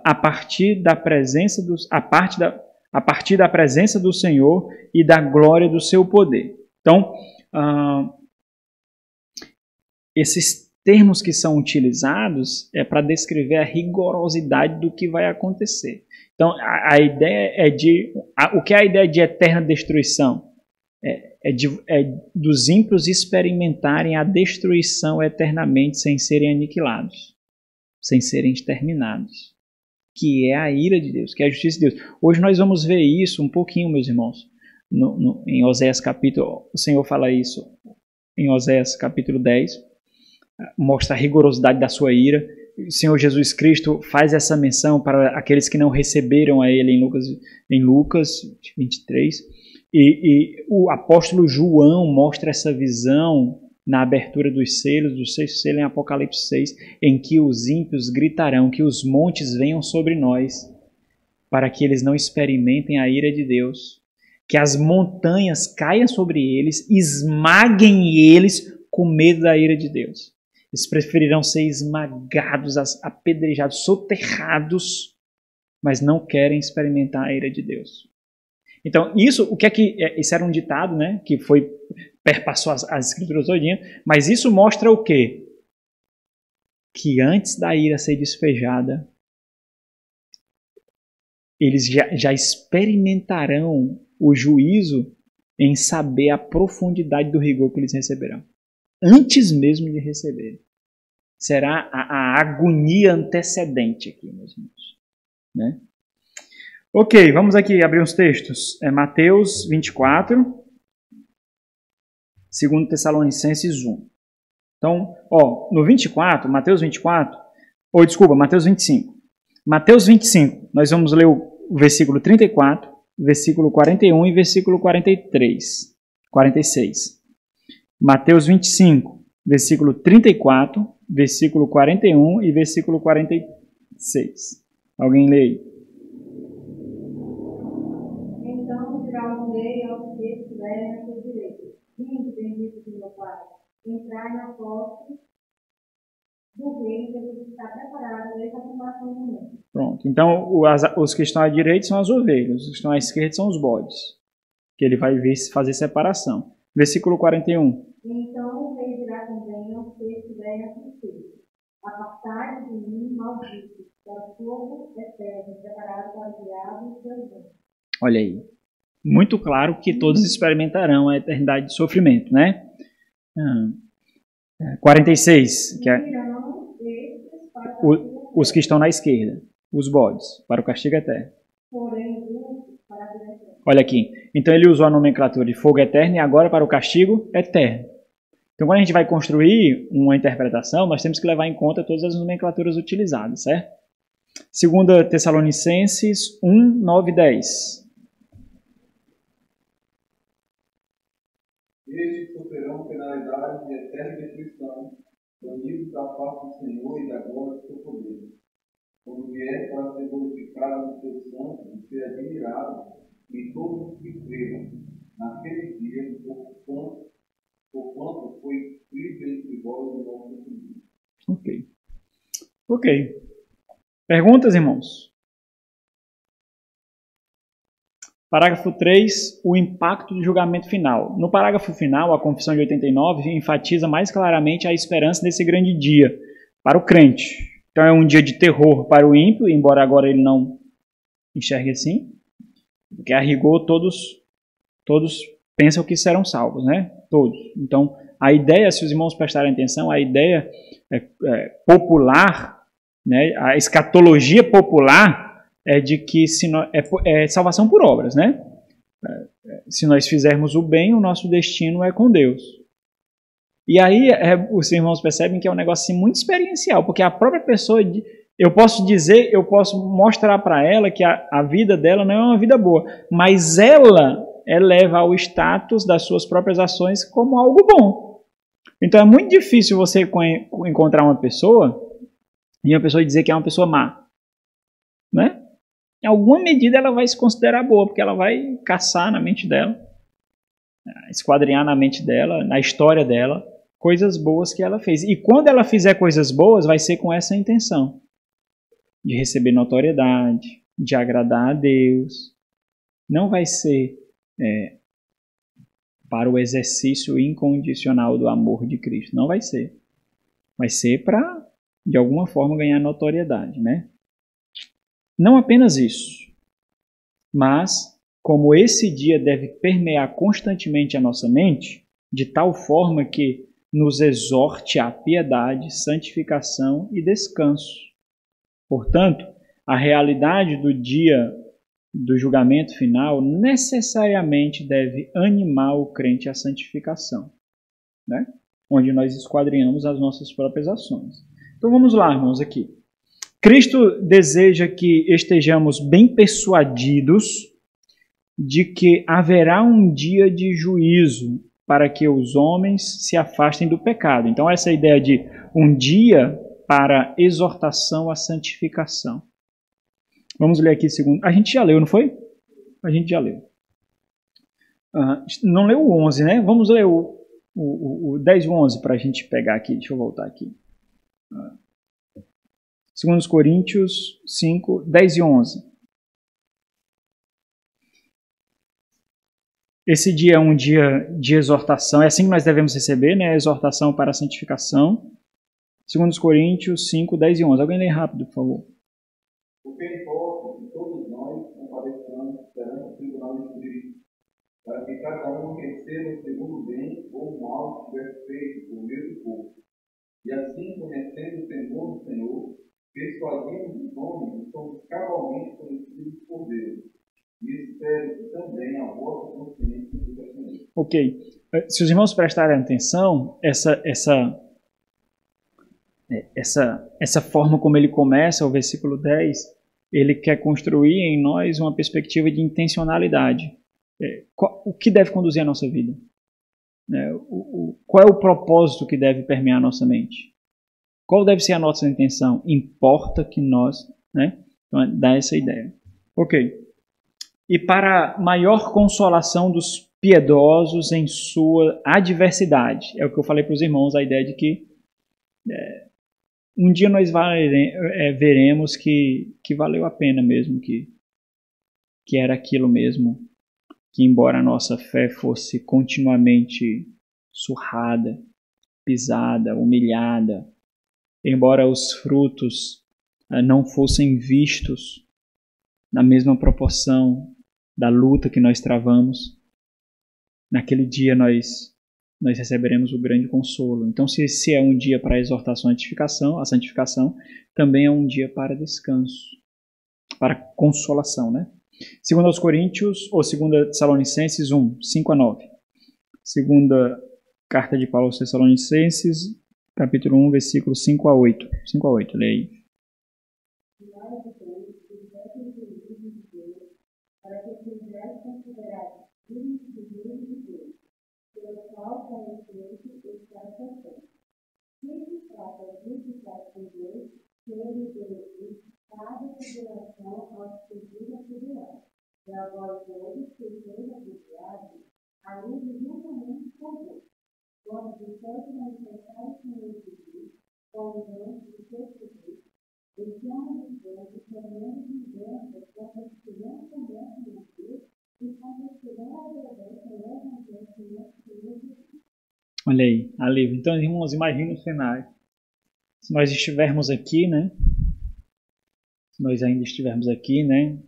a partir da presença do Senhor e da glória do seu poder. Então, esses termos que são utilizados é para descrever a rigorosidade do que vai acontecer. Então, a ideia é de... O que é a ideia de eterna destruição? É dos ímpios experimentarem a destruição eternamente sem serem aniquilados, sem serem exterminados, que é a ira de Deus, que é a justiça de Deus. Hoje nós vamos ver isso um pouquinho, meus irmãos. Em Oséias capítulo, o Senhor fala isso em Oséias capítulo 10, mostra a rigorosidade da sua ira. O Senhor Jesus Cristo faz essa menção para aqueles que não receberam a Ele em Lucas 23, e o apóstolo João mostra essa visão na abertura dos selos, do sexto selo em Apocalipse 6, em que os ímpios gritarão que os montes venham sobre nós, para que eles não experimentem a ira de Deus. Que as montanhas caiam sobre eles, esmaguem eles com medo da ira de Deus. Eles preferirão ser esmagados, apedrejados, soterrados, mas não querem experimentar a ira de Deus. Então, isso era um ditado, né, que perpassou as escrituras todinhas, mas isso mostra o quê? Que antes da ira ser despejada, eles já experimentarão o juízo em saber a profundidade do rigor que eles receberão. Antes mesmo de receberem. Será a agonia antecedente aqui, meus irmãos. Né? Ok, vamos aqui abrir uns textos. Mateus 24, 2 Tessalonicenses 1. Então, no 24, Mateus 24, Mateus 25. Mateus 25, nós vamos ler o versículo 34, versículo 41 e versículo 46. Mateus 25, versículo 34, versículo 41 e versículo 46. Alguém lê aí? Então dirá o rei aos que estiverem a seu direito: Vinde, bendito de meu Pai, entrai na posse do reino que está preparado desde a fundação do mundo. Pronto. Então, os que estão à direita são as ovelhas, os que estão à esquerda são os bodes, que ele vai fazer separação. Versículo 41. Então o rei dirá também aos que Apartai de mim, maldito, para o fogo eterno, preparado para o diabo e seus anjos. Olha aí. Muito claro que todos experimentarão a eternidade de sofrimento, né? 46, que é Irão estes para os que estão na esquerda, os bodes, para o castigo eterno. porém, justos para a vida eterna. Olha aqui. Então ele usou a nomenclatura de fogo eterno e agora para o castigo eterno. Então quando a gente vai construir uma interpretação, nós temos que levar em conta todas as nomenclaturas utilizadas, certo? 2 Tessalonicenses 1, 9 e 10. Estes sofrerão penalidade de eterna destruição, banidos da face do Senhor e da glória do seu poder. Quando vier para ser glorificado no seu santo e ser admirado em todos os que creram, naquele dia, porquanto foi Cristo entre vós o nosso Senhor. Ok. Perguntas, irmãos? Parágrafo 3, o impacto do julgamento final. No parágrafo final, a Confissão de 89 enfatiza mais claramente a esperança desse grande dia para o crente. Então é um dia de terror para o ímpio, embora agora ele não enxergue assim, porque a rigor todos pensam que serão salvos, né? Todos. Então a ideia, se os irmãos prestarem atenção, a ideia popular, né? A escatologia popular é de que é salvação por obras, né? Se nós fizermos o bem, o nosso destino é com Deus. E aí os irmãos percebem que é um negócio assim, muito experiencial, porque a própria pessoa, eu posso mostrar para ela que a vida dela não é uma vida boa, mas ela eleva ao status das suas próprias ações como algo bom. Então é muito difícil você encontrar uma pessoa e a pessoa dizer que é uma pessoa má, né? Em alguma medida ela vai se considerar boa, porque ela vai caçar na mente dela, esquadrinhar na mente dela, na história dela, coisas boas que ela fez. E quando ela fizer coisas boas, vai ser com essa intenção, de receber notoriedade, de agradar a Deus. Não vai ser para o exercício incondicional do amor de Cristo. Não vai ser. Vai ser para, de alguma forma, ganhar notoriedade, né? Não apenas isso, mas como esse dia deve permear constantemente a nossa mente, de tal forma que nos exorte à piedade, santificação e descanso. Portanto, a realidade do dia do julgamento final necessariamente deve animar o crente à santificação, né? Onde nós esquadrinhamos as nossas próprias ações. Então vamos lá, irmãos, aqui. Cristo deseja que estejamos bem persuadidos de que haverá um dia de juízo para que os homens se afastem do pecado. Então, essa ideia de um dia para exortação à santificação. Vamos ler aqui segundo. A gente já leu, não foi? A gente já leu. Não leu o 11, né? Vamos ler o 10 e o 11 para a gente pegar aqui. Deixa eu voltar aqui. 2 Coríntios 5, 10 e 11. Esse dia é um dia de exortação, é assim que nós devemos receber, né? Exortação para a santificação. 2 Coríntios 5, 10 e 11. Alguém lê rápido, por favor. Porque importa que todos nós compareçamos perante o tribunal do Espírito, para que cada um receba segundo o bem ou o mal que tiver feito por meio do corpo. E assim, conhecendo o temor do Senhor, persuadimos os homens que somos cabalmente conhecidos por Deus. E espero que também a vossa consciência seja conhecida. Ok. Se os irmãos prestarem atenção, essa forma como ele começa, o versículo 10, ele quer construir em nós uma perspectiva de intencionalidade. O que deve conduzir a nossa vida? Qual é o propósito que deve permear a nossa mente? Qual deve ser a nossa intenção? Importa que nós... né? Então, dá essa ideia. Ok. E para maior consolação dos piedosos em sua adversidade. É o que eu falei para os irmãos, a ideia de que um dia nós veremos que valeu a pena mesmo, que era aquilo mesmo, que embora a nossa fé fosse continuamente surrada, pisada, humilhada, embora os frutos não fossem vistos na mesma proporção da luta que nós travamos, naquele dia nós receberemos o grande consolo. Então, se é um dia para a exortação à santificação, também é um dia para descanso, para consolação, né? 2 Coríntios, ou 2 Tessalonicenses 1, 5-9. Segunda carta de Paulo aos Tessalonicenses, capítulo 1, versículo 5-8. 5-8, leia aí. Para que sejais considerados dignos do reino de Deus, pelo qual conheceste está certo. Se se trata de ficar com Deus, que ele deu cada revelação aos que viram tribulados. E a vós todos que sejam abençoados, ainda juntamente convosco, quando disserem manifestar o Senhor Jesus, com o nome de seus filhos, e que anunciando os caminhos de Deus, quando estivemos também de Deus, e quando estiverem agradecendo o Evangelho do nosso Senhor Jesus. Olha aí, alívio. Então, irmãos, imagine o cenário. Se nós estivermos aqui, né? Se nós ainda estivermos aqui, né?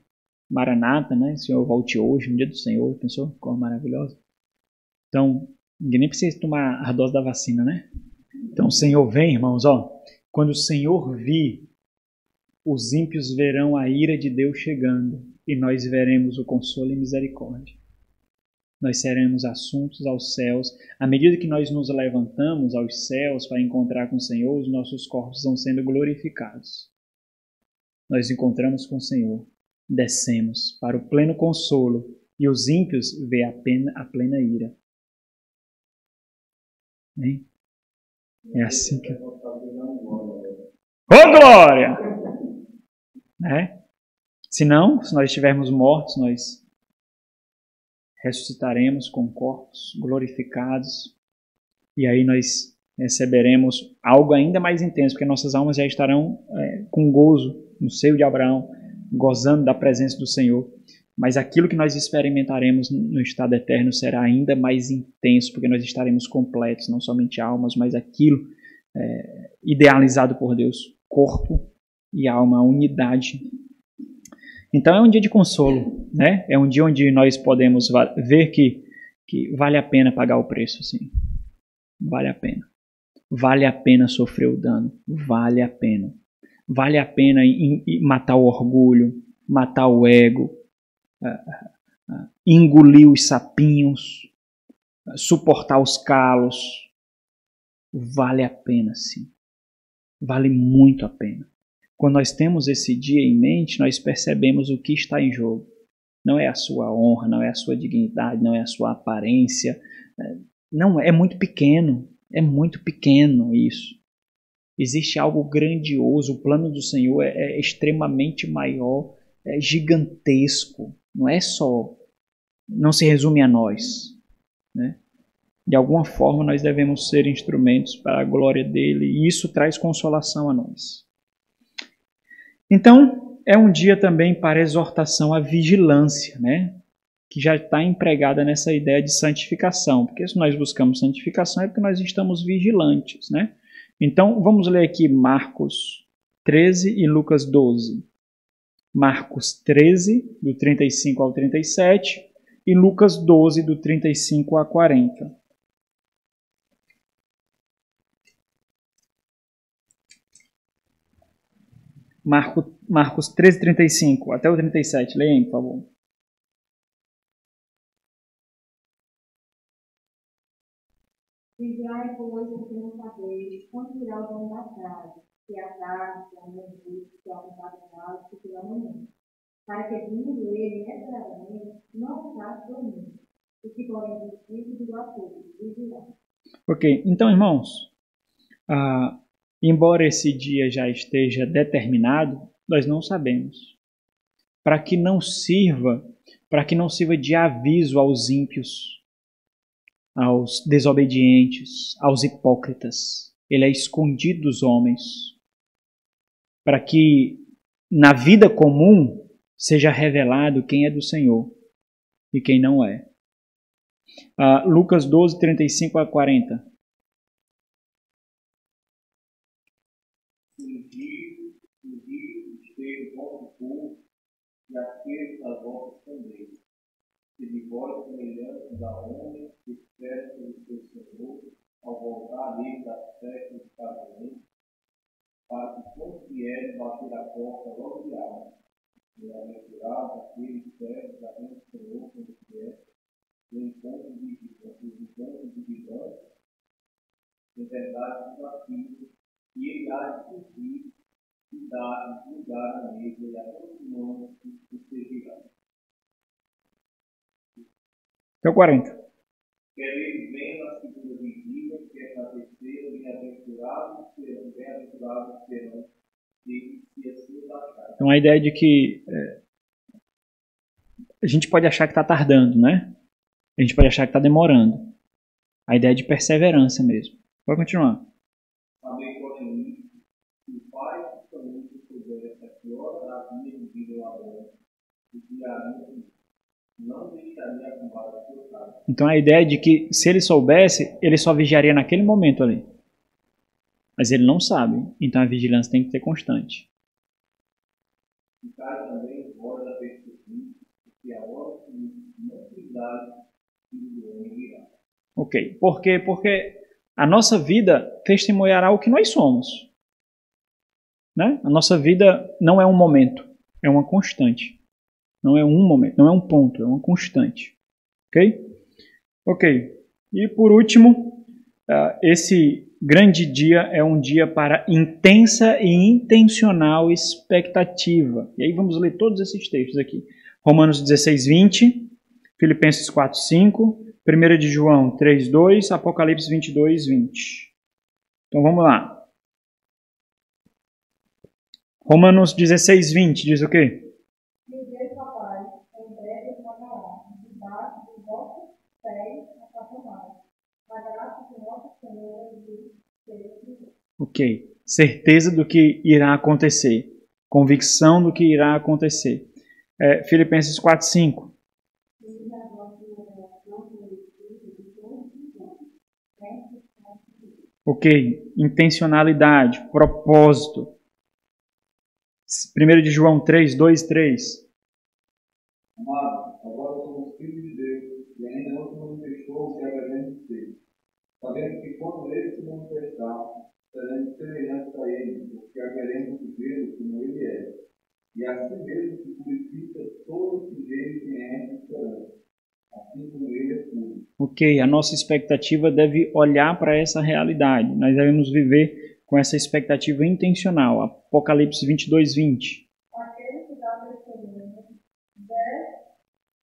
Maranata, né? O Senhor volte hoje, no dia do Senhor. Pensou? Como maravilhosa. Então, ninguém nem precisa tomar a dose da vacina, né? Então, o Senhor vem, irmãos, ó. Quando o Senhor vir, os ímpios verão a ira de Deus chegando e nós veremos o consolo e misericórdia. Nós seremos assuntos aos céus. À medida que nós nos levantamos aos céus para encontrar com o Senhor, os nossos corpos vão sendo glorificados. Nós encontramos com o Senhor, descemos para o pleno consolo e os ímpios vê a plena ira. Hein? É assim que... Ô, glória! Se não, se nós estivermos mortos, nós ressuscitaremos com corpos glorificados e aí nós receberemos algo ainda mais intenso, porque nossas almas já estarão com gozo no seio de Abraão, gozando da presença do Senhor. Mas aquilo que nós experimentaremos no estado eterno será ainda mais intenso, porque nós estaremos completos, não somente almas, mas aquilo idealizado por Deus, corpo e alma, a unidade. Então é um dia de consolo, né? É um dia onde nós podemos ver que vale a pena pagar o preço, sim. Vale a pena. Vale a pena sofrer o dano. Vale a pena. Vale a pena matar o orgulho, matar o ego, engolir os sapinhos, suportar os calos. Vale a pena, sim. Vale muito a pena. Quando nós temos esse dia em mente, nós percebemos o que está em jogo. Não é a sua honra, não é a sua dignidade, não é a sua aparência. Não, é muito pequeno isso. Existe algo grandioso, o plano do Senhor é extremamente maior, é gigantesco. Não se resume a nós, né? De alguma forma nós devemos ser instrumentos para a glória dele e isso traz consolação a nós. Então, é um dia também para exortação à vigilância, né? Que já está empregada nessa ideia de santificação. Porque se nós buscamos santificação é porque nós estamos vigilantes, né? Então, vamos ler aqui Marcos 13 e Lucas 12. Marcos 13, do 35 ao 37, e Lucas 12, do 35 a 40. Marcos 13, 35 até o 37. Leia aí, por favor. Vigiai, pois, porque não sabeis quando virá o dono da casa, se é a tarde, se é a noite, se é a vontade de Deus, se é amanhã. Para que vindo ele necessariamente não faça dormir. E que porém do espírito do apoio, vigiai. Ok, então, irmãos, embora esse dia já esteja determinado, nós não sabemos. Para que não sirva de aviso aos ímpios, aos desobedientes, aos hipócritas. Ele é escondido dos homens. Para que na vida comum seja revelado quem é do Senhor e quem não é. Lucas 12, 35 a 40. e aqueles das vossas também, que de vós semelhantes a homens que esperam pelo seu Senhor, ao voltar dele das festas de casamento, para que quando vierem bater a porta, logo lhe abram. Bem-aventurados aqueles servos da mão do Senhor, quando vier, no encontro de vigilância, em verdade desafio, e ele há de cumprir e dar lugar na mesa e a todos os humanos que servirão. Então, 40. Quer ele venha na segunda vigília, quer na terceira, bem-aventurados serão, se assim o acharem. Então, a ideia de que a gente pode achar que está tardando, né? A gente pode achar que está demorando. A ideia de perseverança mesmo. Pode continuar. Também, porém, se o pai justamente soubesse a que hora havia vivido o Abraão, não deixaria arrumar a sua casa. Então a ideia é de que se ele soubesse, ele só vigiaria naquele momento ali. Mas ele não sabe. Então a vigilância tem que ser constante. E cai também fora da perspectiva que a hora que não cuidar do homem virá. Ok. Por quê? Porque a nossa vida testemunhará o que nós somos. Né? A nossa vida não é um momento, é uma constante. Não é um momento, não é um ponto, é uma constante. Ok? Ok. E por último, esse grande dia é um dia para intensa e intencional expectativa. E aí vamos ler todos esses textos aqui. Romanos 16, 20, Filipenses 4, 5, 1 de João 3, 2, Apocalipse 22, 20. Então vamos lá. Romanos 16, 20 diz o quê? Ok. Certeza do que irá acontecer. Convicção do que irá acontecer. Filipenses 4, 5. Ok. Intencionalidade, propósito. 1 de João 3, 2, 3. Amados, agora somos filhos de Deus e ainda não se manifestou o que haveremos de ser. Sabemos que quando ele se manifestar, seremos semelhantes a ele, porque haveremos de vê-lo como ele é. E assim mesmo se purifica todo o sujeito que é essa esperança, assim como ele é puro. Ok, a nossa expectativa deve olhar para essa realidade. Nós devemos viver com essa expectativa intencional. Apocalipse 22, 20. Aquele que dá testemunho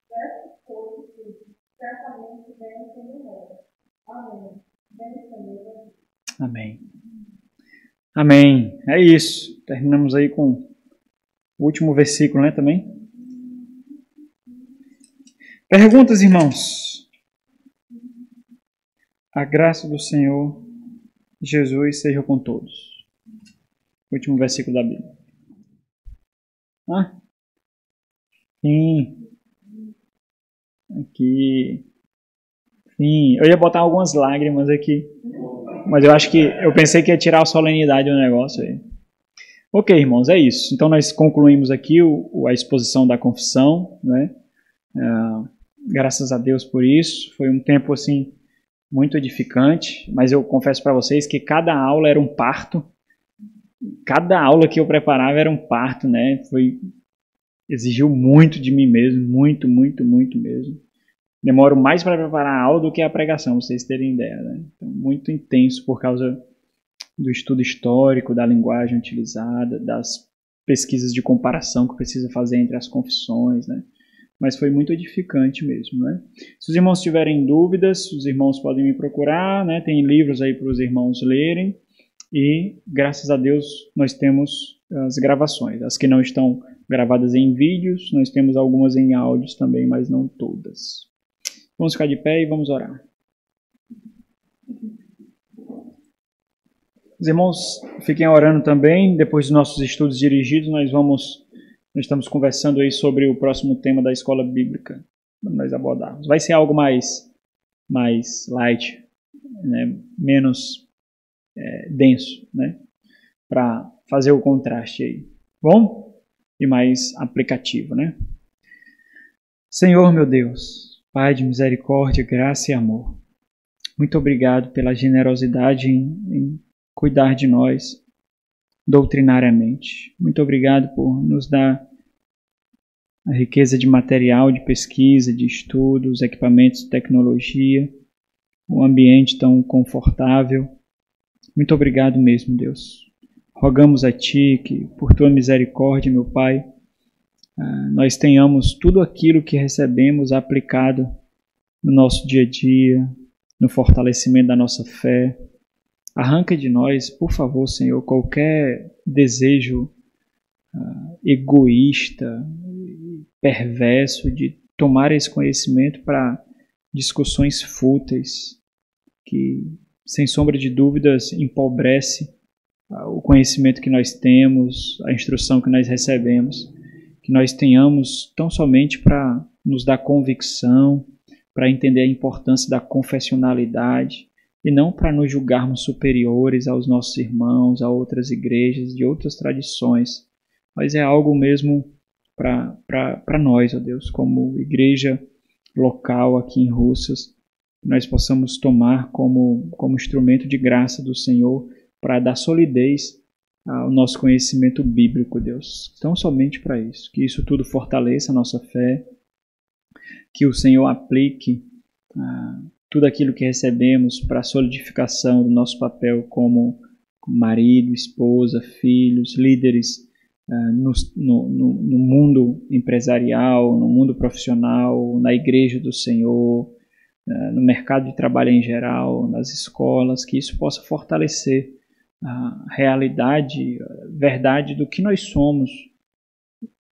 dessas coisas que certamente vem sem memória. Amém. Amém. Amém. É isso. Terminamos aí com o último versículo, né, também. Perguntas, irmãos? A graça do Senhor Jesus seja com todos. Último versículo da Bíblia. Sim. Aqui. Sim. Eu ia botar algumas lágrimas aqui. Mas eu pensei que ia tirar a solenidade do negócio aí. Ok, irmãos, é isso. Então nós concluímos aqui a exposição da confissão, né? Graças a Deus por isso. Foi um tempo assim muito edificante, mas eu confesso para vocês que cada aula era um parto. Cada aula que eu preparava era um parto, né? Exigiu muito de mim mesmo, muito, muito, muito mesmo. Demoro mais para preparar a aula do que a pregação, pra vocês terem ideia, né? Então, muito intenso por causa do estudo histórico, da linguagem utilizada, das pesquisas de comparação que precisa fazer entre as confissões, né? Mas foi muito edificante mesmo, né? Se os irmãos tiverem dúvidas, os irmãos podem me procurar, né? Tem livros aí para os irmãos lerem e, graças a Deus, nós temos as gravações. As que não estão gravadas em vídeos, nós temos algumas em áudios também, mas não todas. Vamos ficar de pé e vamos orar. Os irmãos fiquem orando também. Depois dos nossos estudos dirigidos, nós estamos conversando aí sobre o próximo tema da escola bíblica, para nós abordarmos. Vai ser algo mais light, né? Menos denso, né? Para fazer o contraste aí. Bom? e mais aplicativo, né? Senhor, meu Deus, Pai de misericórdia, graça e amor, muito obrigado pela generosidade em cuidar de nós doutrinariamente. Muito obrigado por nos dar a riqueza de material, de pesquisa, de estudo, os equipamentos de tecnologia, um ambiente tão confortável. Muito obrigado mesmo, Deus. Rogamos a Ti que, por Tua misericórdia, meu Pai, nós tenhamos tudo aquilo que recebemos aplicado no nosso dia a dia, no fortalecimento da nossa fé. Arranca de nós, por favor, Senhor, qualquer desejo egoísta, perverso de tomar esse conhecimento para discussões fúteis, que, sem sombra de dúvidas, empobrece o conhecimento que nós temos, a instrução que nós recebemos, que nós tenhamos tão somente para nos dar convicção, para entender a importância da confessionalidade, e não para nos julgarmos superiores aos nossos irmãos, a outras igrejas, de outras tradições, mas é algo mesmo para nós, ó Deus, como igreja local aqui em Russas, nós possamos tomar como instrumento de graça do Senhor para dar solidez ao nosso conhecimento bíblico, Deus. Tão somente para isso. Que isso tudo fortaleça a nossa fé, que o Senhor aplique tudo aquilo que recebemos para a solidificação do nosso papel como marido, esposa, filhos, líderes no mundo empresarial, no mundo profissional, na igreja do Senhor, no mercado de trabalho em geral, nas escolas, que isso possa fortalecer a realidade, a verdade do que nós somos,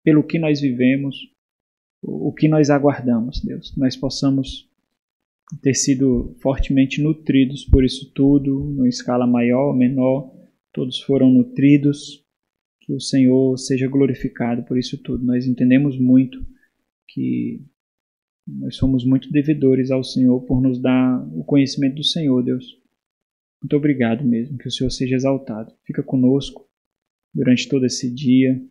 pelo que nós vivemos, o que nós aguardamos, Deus. Que nós possamos ter sido fortemente nutridos por isso tudo, numa escala maior ou menor, todos foram nutridos. Que o Senhor seja glorificado por isso tudo. Nós entendemos muito que nós somos muito devedores ao Senhor por nos dar o conhecimento do Senhor, Deus. Muito obrigado mesmo, que o Senhor seja exaltado. Fica conosco durante todo esse dia,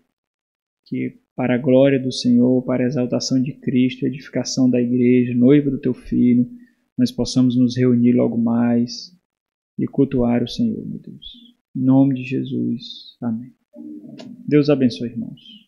que para a glória do Senhor, para a exaltação de Cristo, a edificação da igreja, noiva do Teu Filho, nós possamos nos reunir logo mais e cultuar o Senhor, meu Deus. Em nome de Jesus. Amém. Deus abençoe, irmãos.